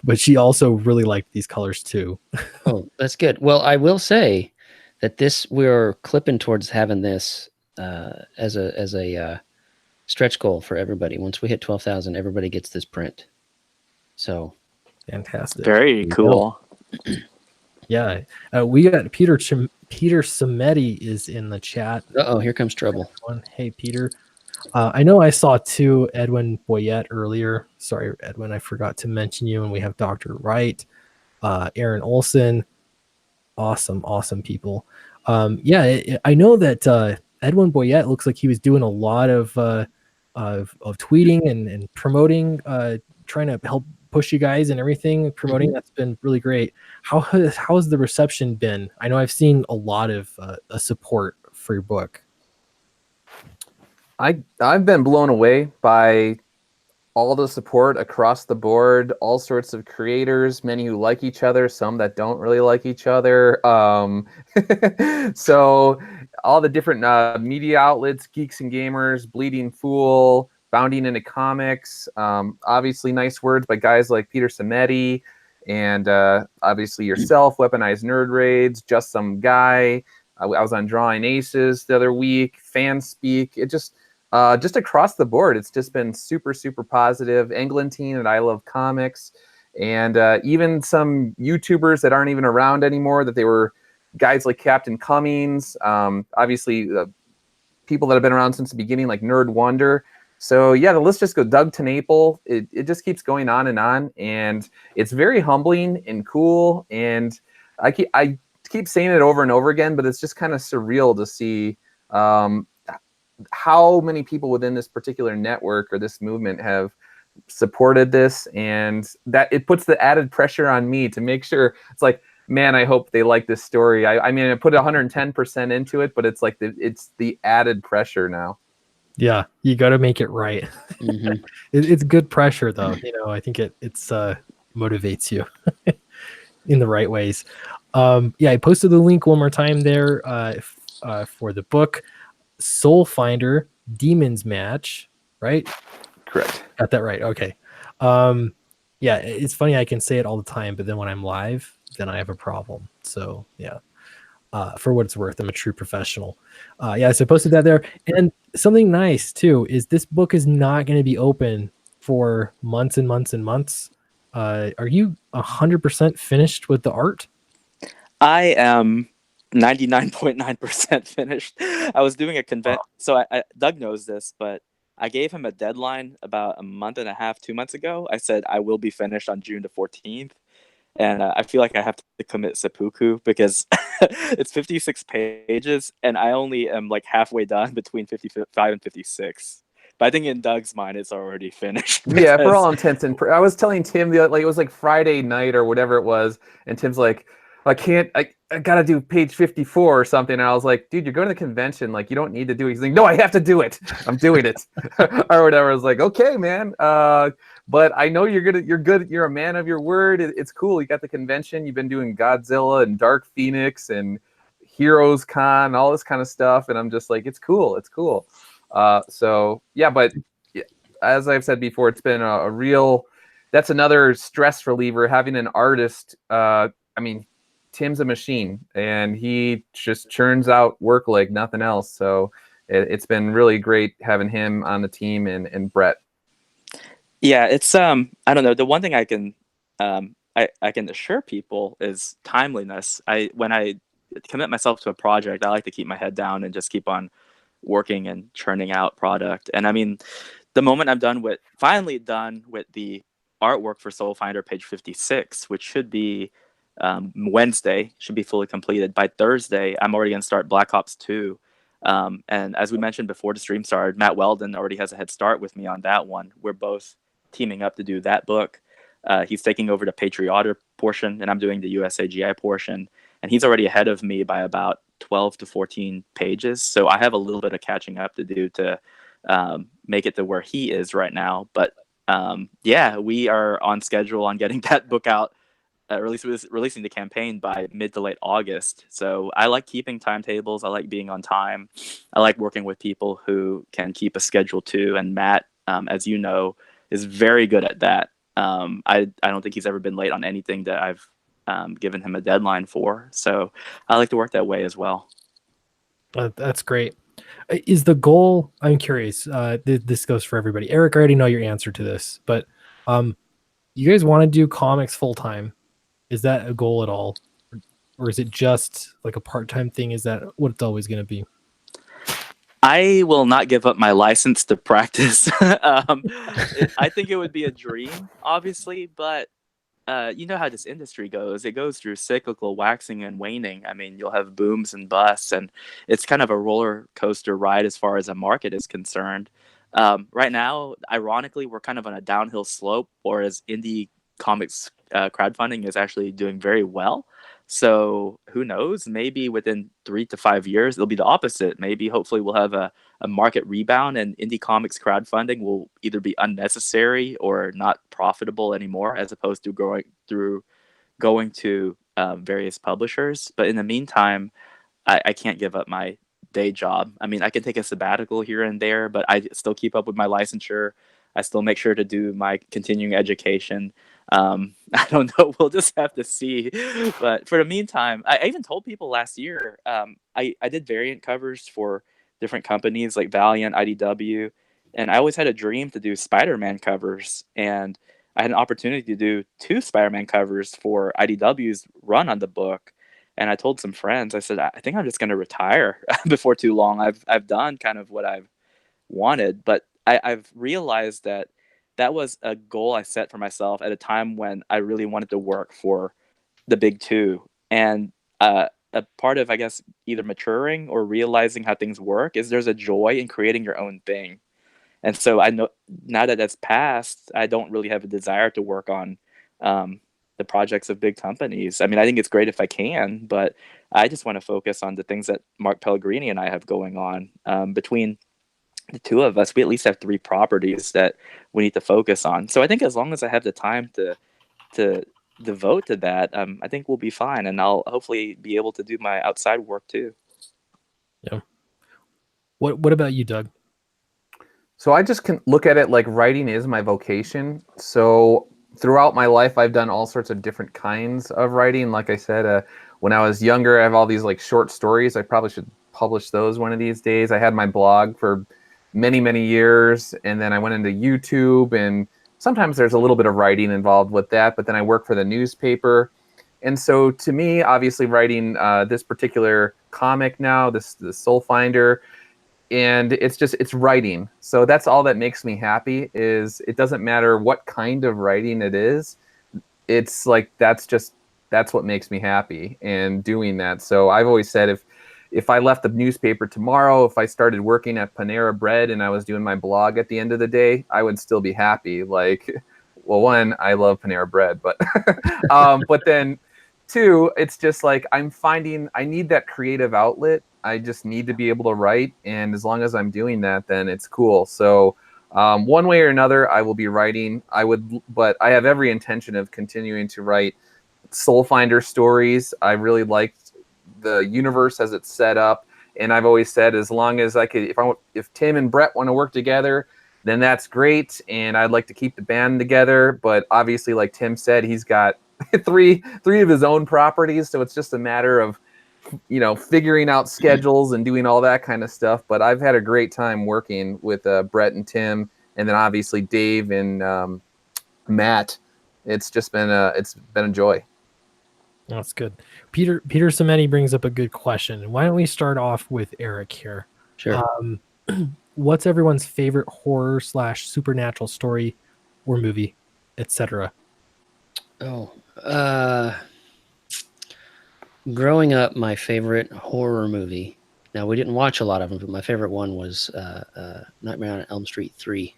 But she also really liked these colors too. Oh, that's good. Well, I will say that we're clipping towards having this as a stretch goal for everybody. Once we hit 12,000, everybody gets this print. So fantastic. Very cool. Yeah. We got Peter Samedi is in the chat. Uh-oh, here comes trouble. Hey, Peter. I know I saw too Edwin Boyette earlier. Sorry, Edwin, I forgot to mention you. And we have Dr. Wright, Aaron Olson. Awesome people. I know that Edwin Boyette looks like he was doing a lot of tweeting and promoting, trying to help push you guys and everything. Promoting, that's been really great. How has the reception been? I know I've seen a lot of support for your book. I've been blown away by all the support across the board, all sorts of creators, many who like each other, some that don't really like each other. So all the different media outlets, Geeks and Gamers, Bleeding Fool, Bounding into Comics, obviously nice words by guys like Peter Samedi, and obviously yourself, Weaponized Nerd Raids, Just Some Guy. I was on Drawing Aces the other week, Fanspeak. It just across the board, it's just been super, super positive. Englentine and I Love Comics, and even some YouTubers that aren't even around anymore, that they were guys like Captain Cummings, obviously people that have been around since the beginning, like Nerd Wonder. So yeah, the list just goes. Doug Tenaple. It just keeps going on, and it's very humbling and cool. And I keep saying it over and over again, but it's just kind of surreal to see how many people within this particular network or this movement have supported this, and that it puts the added pressure on me to make sure. It's like, man, I hope they like this story. I mean, I put 110% into it, but it's like it's the added pressure now. Yeah, you got to make it right. It's good pressure, though. I think it's motivates you in the right ways. I posted the link one more time there for the book. Soul Finder Demons Match, right? Correct. Got that right. Okay. It's funny, I can say it all the time, but then when I'm live, then I have a problem. So yeah. For what it's worth, I'm a true professional. So I posted that there. And something nice too is this book is not going to be open for months and months and months. Are you 100% finished with the art? I am 99.9% finished. I was doing a convention. So Doug knows this, but I gave him a deadline about a month and a half, 2 months ago. I said I will be finished on June the 14th. And I feel like I have to commit seppuku because it's 56 pages and I only am like halfway done between 55 and 56. But I think in Doug's mind, it's already finished. Yeah, for all intents and I was telling Tim it was like Friday night or whatever it was, and Tim's like, I gotta do page 54 or something. And I was like, dude, you're going to the convention. Like, you don't need to do it. He's like, no, I have to do it. I'm doing it. Or whatever. I was like, okay, man. But I know you're good. You're a man of your word. It's cool. You got the convention. You've been doing Godzilla and Dark Phoenix and Heroes Con, all this kind of stuff. And I'm just like, it's cool. It's cool. So yeah, but as I've said before, it's been a real, that's another stress reliever, having an artist. Tim's a machine, and he just churns out work like nothing else. So it's been really great having him on the team, and Brett. Yeah, it's I don't know. The one thing I can assure people is timeliness. When I commit myself to a project, I like to keep my head down and just keep on working and churning out product. And I mean, the moment I'm finally done with the artwork for Soul Finder page 56, which should be Wednesday should be fully completed. By Thursday, I'm already going to start Black Ops 2. And as we mentioned before the stream started, Matt Weldon already has a head start with me on that one. We're both teaming up to do that book. He's taking over the Patriotic portion, and I'm doing the USAGI portion. And he's already ahead of me by about 12 to 14 pages. So I have a little bit of catching up to do to make it to where he is right now. But yeah, we are on schedule on getting that book out, releasing the campaign by mid to late August. So I like keeping timetables. I like being on time. I like working with people who can keep a schedule too. And Matt, as you know, is very good at that. I don't think he's ever been late on anything that I've given him a deadline for. So I like to work that way as well. That's great. Is the goal, I'm curious, this goes for everybody. Eric, I already know your answer to this, but you guys want to do comics full time? Is that a goal at all? Or is it just like a part-time thing? Is that what it's always going to be? I will not give up my license to practice. I think it would be a dream, obviously, but you know how this industry goes. It goes through cyclical waxing and waning. I mean, you'll have booms and busts, and it's kind of a roller coaster ride as far as a market is concerned. Right now, ironically, we're kind of on a downhill slope, whereas indie comics crowdfunding is actually doing very well. So who knows? Maybe within 3 to 5 years, it'll be the opposite. Maybe hopefully we'll have a market rebound, and indie comics crowdfunding will either be unnecessary or not profitable anymore, as opposed to going to various publishers. But in the meantime, I can't give up my day job. I mean, I can take a sabbatical here and there, but I still keep up with my licensure. I still make sure to do my continuing education. I don't know. We'll just have to see. But for the meantime, I even told people last year, I did variant covers for different companies like Valiant, IDW, and I always had a dream to do Spider-Man covers. And I had an opportunity to do 2 Spider-Man covers for IDW's run on the book. And I told some friends, I said, I think I'm just going to retire before too long. I've done kind of what I've wanted, but I've realized that was a goal I set for myself at a time when I really wanted to work for the big 2. And a part of, I guess, either maturing or realizing how things work is there's a joy in creating your own thing. And so I know now that that's passed, I don't really have a desire to work on the projects of big companies. I mean, I think it's great if I can, but I just want to focus on the things that Mark Pellegrini and I have going on. Between the 2 of us, we at least have 3 properties that we need to focus on. So I think as long as I have the time to devote to that, I think we'll be fine, and I'll hopefully be able to do my outside work too. Yeah. What about you, Doug? So I just can look at it like writing is my vocation. So throughout my life, I've done all sorts of different kinds of writing. Like I said, when I was younger, I have all these like short stories. I probably should publish those one of these days. I had my blog for many years, and then I went into YouTube, and sometimes there's a little bit of writing involved with that, but then I work for the newspaper. And so to me, obviously writing this particular comic now, the Soul Finder, and it's writing. So that's all that makes me happy. Is it doesn't matter what kind of writing it is. It's like that's what makes me happy, and doing that. So I've always said if I left the newspaper tomorrow, if I started working at Panera Bread and I was doing my blog at the end of the day, I would still be happy. Like, well, 1, I love Panera Bread, but but then 2, it's just like I'm finding I need that creative outlet. I just need to be able to write, and as long as I'm doing that, then it's cool. So one way or another, I will be writing. But I have every intention of continuing to write Soul Finder stories. I really liked the universe as it's set up, and I've always said as long as I could, if Tim and Brett want to work together, then that's great, and I'd like to keep the band together. But obviously, like Tim said, he's got three of his own properties, so it's just a matter of figuring out schedules and doing all that kind of stuff. But I've had a great time working with Brett and Tim, and then obviously Dave and Matt. It's just been a joy. That's good. Peter Semeni brings up a good question. Why don't we start off with Eric here? Sure. What's everyone's favorite horror / supernatural story or movie, etc.? Oh, Growing up, my favorite horror movie. Now we didn't watch a lot of them, but my favorite one was Nightmare on Elm Street 3,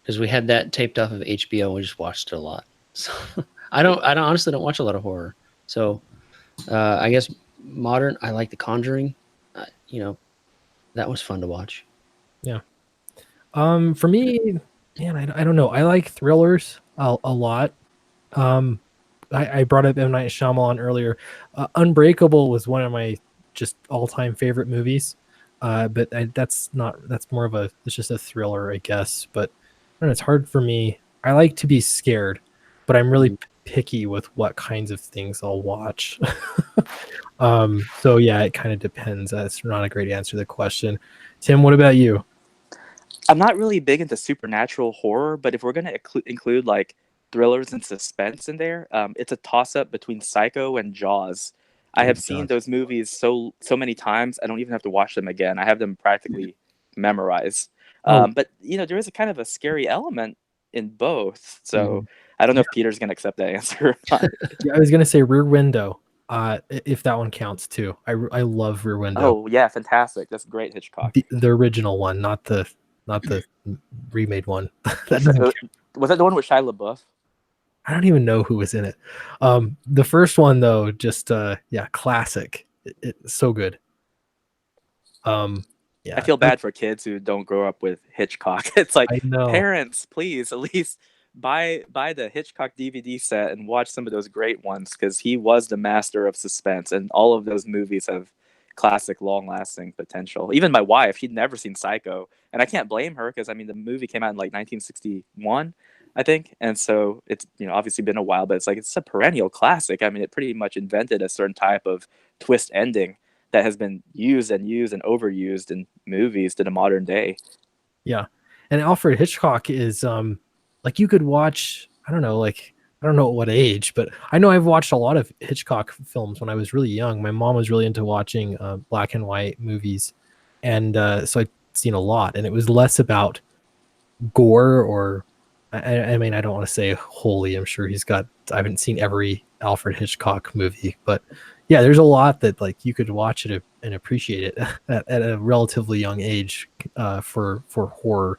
because we had that taped off of HBO. And we just watched it a lot. So I honestly don't watch a lot of horror. So I guess modern. I like The Conjuring. That was fun to watch. Yeah. For me, man, I don't know. I like thrillers a lot. I brought up M. Night Shyamalan earlier. Unbreakable was one of my just all-time favorite movies. But that's more of it's just a thriller, I guess. But I don't know, it's hard for me. I like to be scared, but I'm really picky with what kinds of things I'll watch. So yeah, it kind of depends. That's not a great answer to the question. Tim, what about you? I'm not really big into supernatural horror, but if we're going to include like thrillers and suspense in there, it's a toss up between Psycho and Jaws. I have seen those movies so many times, I don't even have to watch them again. I have them practically memorized. But there is a kind of a scary element in both. So I don't know if Peter's going to accept that answer. Yeah, I was going to say Rear Window, if that one counts too. I love Rear Window. Oh yeah, fantastic! That's great Hitchcock. The original one, not the remade one. Was that the one with Shia LaBeouf? I don't even know who was in it. The first one though, just classic. It's so good. I feel bad for kids who don't grow up with Hitchcock. It's like, parents, please at least buy the Hitchcock DVD set and watch some of those great ones, because he was the master of suspense, and all of those movies have classic, long-lasting potential. Even my wife, she'd never seen Psycho, and I can't blame her, because I mean the movie came out in like 1961, I think, and so it's obviously been a while, but it's a perennial classic. I mean, it pretty much invented a certain type of twist ending that has been used and overused in movies to the modern day. Yeah, and Alfred Hitchcock is like, you could watch, I don't know at what age, but I know I've watched a lot of Hitchcock films when I was really young. My mom was really into watching black and white movies, and so I'd seen a lot, and it was less about gore or I mean, I don't want to say wholly. I'm sure I haven't seen every Alfred Hitchcock movie, but yeah, there's a lot that like you could watch it and appreciate it at a relatively young age for horror.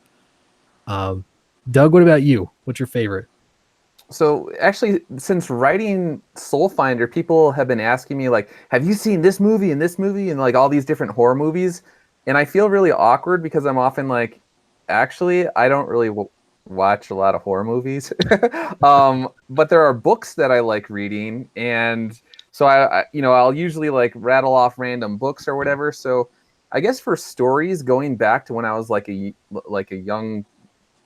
Doug, what about you? What's your favorite? So actually, since writing Soul Finder, people have been asking me like, have you seen this movie and like all these different horror movies? And I feel really awkward because I'm often like, actually, I don't really watch a lot of horror movies. But there are books that I like reading, and so I'll usually like rattle off random books or whatever. So I guess for stories, going back to when I was like a young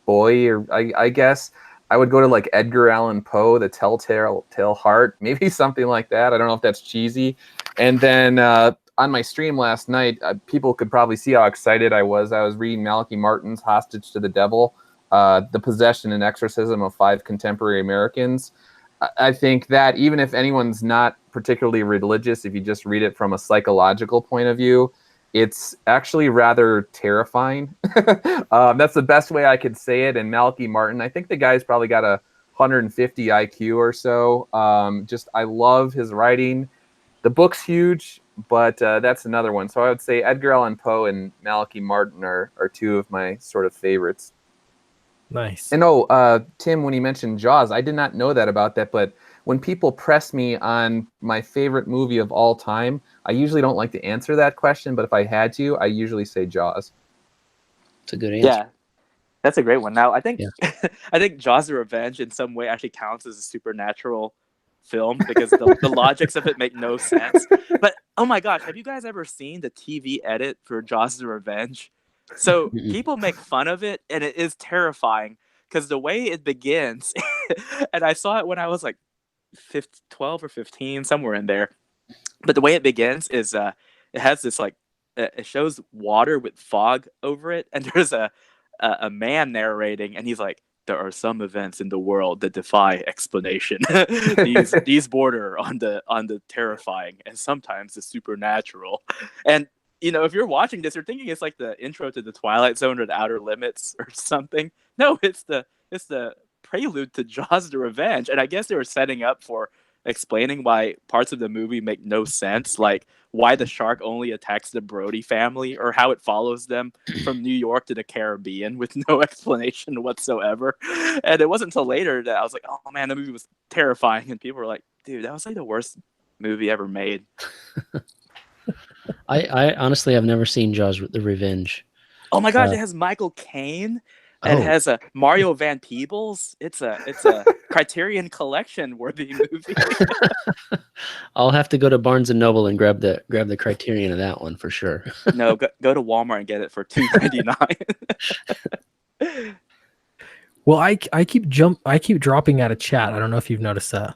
boy, or I guess I would go to like Edgar Allan Poe, The Telltale Heart, maybe something like that. I don't know if that's cheesy. And then on my stream last night, people could probably see how excited I was. I was reading Malachi Martin's Hostage to the Devil, The Possession and Exorcism of 5 Contemporary Americans. I think that even if anyone's not particularly religious, if you just read it from a psychological point of view, it's actually rather terrifying. That's the best way I could say it. And Malachi Martin, I think the guy's probably got a 150 IQ or so. I love his writing. The book's huge, but that's another one. So I would say Edgar Allan Poe and Malachi Martin are two of my sort of favorites. Nice. And Tim, when you mentioned Jaws, I did not know that about that, but when people press me on my favorite movie of all time, I usually don't like to answer that question, but if I had to, I usually say Jaws. It's a good answer. Yeah, that's a great one. Now, I think I think Jaws: The Revenge in some way actually counts as a supernatural film, because the logics of it make no sense. But oh my gosh, have you guys ever seen the TV edit for Jaws: The Revenge? So people make fun of it, and it is terrifying because the way it begins, and I saw it when I was like 12 or 15, somewhere in there. But the way it begins is it has this like, it shows water with fog over it, and there's a man narrating, and he's like, there are some events in the world that defy explanation. these border on the terrifying and sometimes the supernatural. And if you're watching this, you're thinking it's like the intro to the Twilight Zone or the Outer Limits or something. No, it's the prelude to Jaws: The Revenge. And I guess they were setting up for explaining why parts of the movie make no sense, like why the shark only attacks the Brody family, or how it follows them from New York to the Caribbean with no explanation whatsoever. And it wasn't until later that I was like, oh man, the movie was terrifying. And people were like, dude, that was like the worst movie ever made. I honestly have never seen Jaws: The Revenge. Oh my gosh, it has Michael Caine. It Oh. has a Mario Van Peebles. It's a Criterion Collection worthy movie. I'll have to go to Barnes and Noble and grab the Criterion of that one for sure. No, go to Walmart and get it for $2.99. Well, I keep dropping out of chat. I don't know if you've noticed that.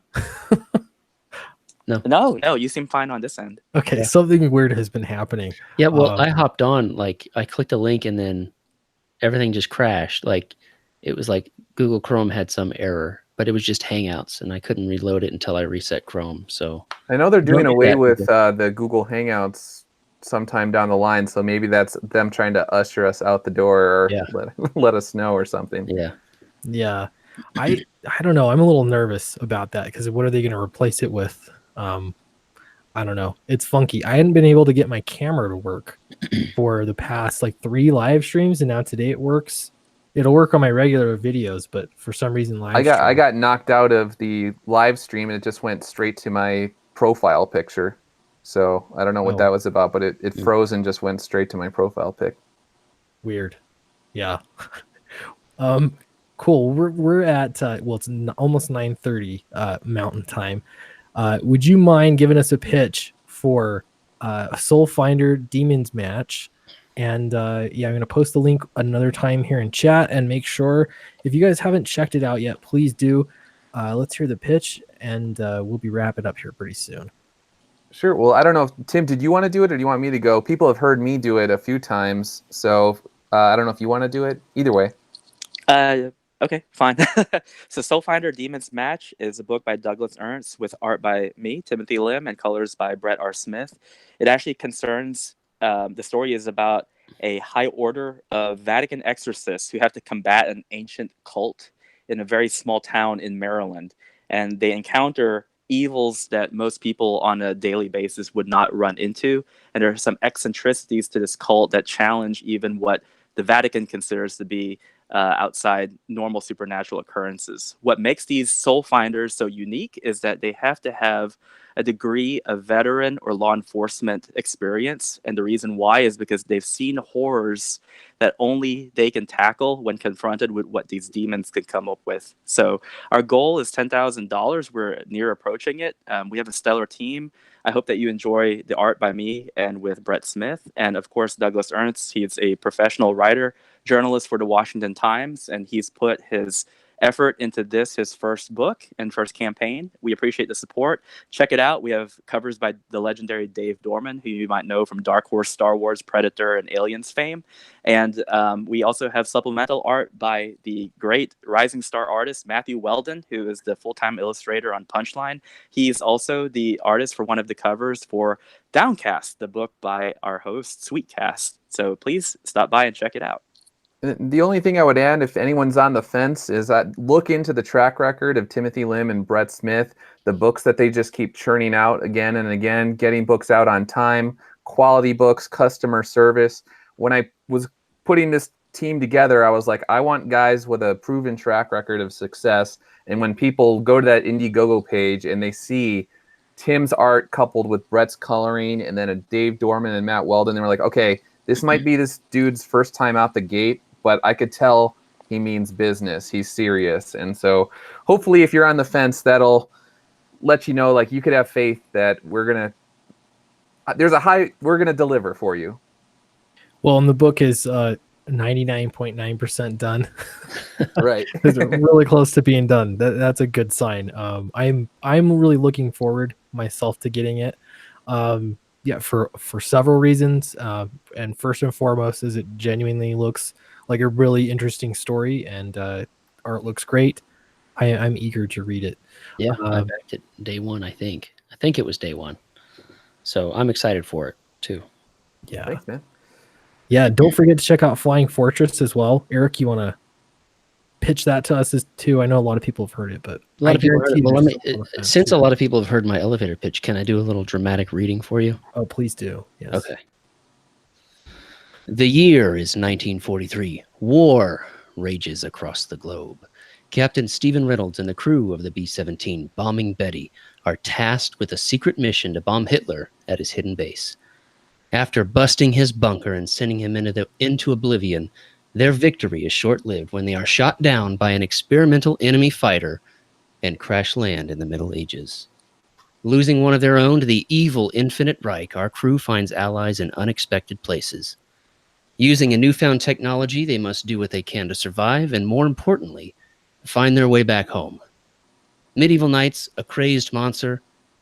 No, you seem fine on this end. Okay, Yeah. something weird has been happening. Yeah, well, I hopped on, like I clicked a link and then everything just crashed. Like it was like Google Chrome had some error, but it was just Hangouts and I couldn't reload it until I reset Chrome. So I know they're doing Don't away get with that. the Google Hangouts sometime down the line, so maybe that's them trying to usher us out the door or Yeah. let us know or something. yeah. Yeah, I don't know. I'm a little nervous about that because what are they going to replace it with? I don't know. It's funky. I hadn't been able to get my camera to work for the past like 3 live streams, and now today it works. It'll work on my regular videos, but for some reason I got knocked out of the live stream and it just went straight to my profile picture. So I don't know what that was about, but it froze and just went straight to my profile pic. Weird. Yeah. Cool. We're at it's almost 9:30 Mountain Time. Would you mind giving us a pitch for a Soul Finder Demons match? And I'm going to post the link another time here in chat, and make sure if you guys haven't checked it out yet, please do. Let's hear the pitch, and we'll be wrapping up here pretty soon. Sure. Well, I don't know. Tim, did you want to do it or do you want me to go? People have heard me do it a few times, so I don't know if you want to do it. Either way. Okay, fine. So Soul Finder Demons Match is a book by Douglas Ernst with art by me, Timothy Lim, and colors by Brett R. Smith. It actually concerns, the story is about a high order of Vatican exorcists who have to combat an ancient cult in a very small town in Maryland. And they encounter evils that most people on a daily basis would not run into. And there are some eccentricities to this cult that challenge even what the Vatican considers to be outside normal supernatural occurrences. What makes these soul finders so unique is that they have to have a degree of veteran or law enforcement experience. And the reason why is because they've seen horrors that only they can tackle when confronted with what these demons could come up with. So our goal is $10,000. We're near approaching it. We have a stellar team. I hope that you enjoy the art by me and with Brett Smith. And of course, Douglas Ernst. He's a professional writer, journalist for the Washington Times, and he's put his effort into this, his first book and first campaign. We appreciate the support. Check it out. We have covers by the legendary Dave Dorman, who you might know from Dark Horse, Star Wars, Predator, and Aliens fame. And we also have supplemental art by the great rising star artist Matthew Weldon, who is the full-time illustrator on Punchline. He's also the artist for one of the covers for Downcast, the book by our host, Sweetcast. So please stop by and check it out. The only thing I would add, if anyone's on the fence, is that look into the track record of Timothy Lim and Brett Smith, the books that they just keep churning out again and again, getting books out on time, quality books, customer service. When I was putting this team together, I was like, I want guys with a proven track record of success. And when people go to that Indiegogo page and they see Tim's art coupled with Brett's coloring and then a Dave Dorman and Matt Weldon, they were like, okay, this might be this dude's first time out the gate, but I could tell he means business. He's serious. And so hopefully if you're on the fence, that'll let you know, like, you could have faith that we're going to deliver for you. Well, and the book is 99.9% done. Right. It's really close to being done. That's a good sign. I'm really looking forward myself to getting it. For several reasons. And first and foremost is it genuinely looks like a really interesting story, and art looks great. I'm eager to read it. Yeah, I backed it day one, I think. I think it was day one. So I'm excited for it too. Yeah. Thanks, man. Yeah, don't forget to check out Flying Fortress as well. Eric, you want to pitch that to us as too. I know a lot of people have heard it, but A lot of people heard it. Well, fans since too. a lot of people have heard my elevator pitch, can I do a little dramatic reading for you? Oh, please do. Yes. Okay. The year is 1943. War rages across the globe. Captain Stephen Reynolds and the crew of the B-17 bombing Betty are tasked with a secret mission to bomb Hitler at his hidden base. After busting his bunker and sending him into oblivion, their victory is short-lived when they are shot down by an experimental enemy fighter and crash land in the Middle Ages. Losing one of their own to the evil Infinite Reich, our crew finds allies in unexpected places. Using a newfound technology, they must do what they can to survive, and more importantly, find their way back home. Medieval knights, a crazed monster,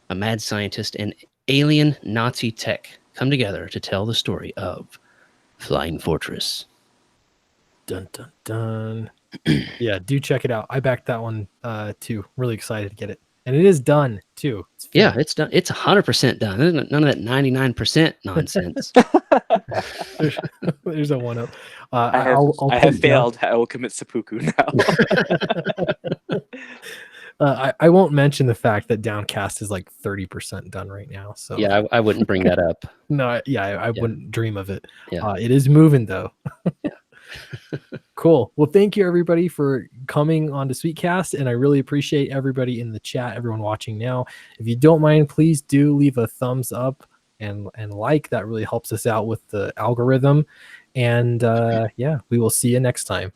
a mad scientist, and alien Nazi tech come together to tell the story of Flying Fortress. Dun dun dun. Yeah, do check it out. I backed that one too. Really excited to get it, and it is done too. Yeah, it's done. It's 100% done. None of that 99% nonsense. There's a one up. I have failed. I will commit seppuku now. I won't mention the fact that Downcast is like 30% done right now. So yeah, I wouldn't bring that up. No, I wouldn't dream of it. Yeah. It is moving though. Cool. Well, thank you everybody for coming on to Sweetcast, and I really appreciate everybody in the chat, everyone watching now. If you don't mind, please do leave a thumbs up and like. That really helps us out with the algorithm. And yeah, we will see you next time.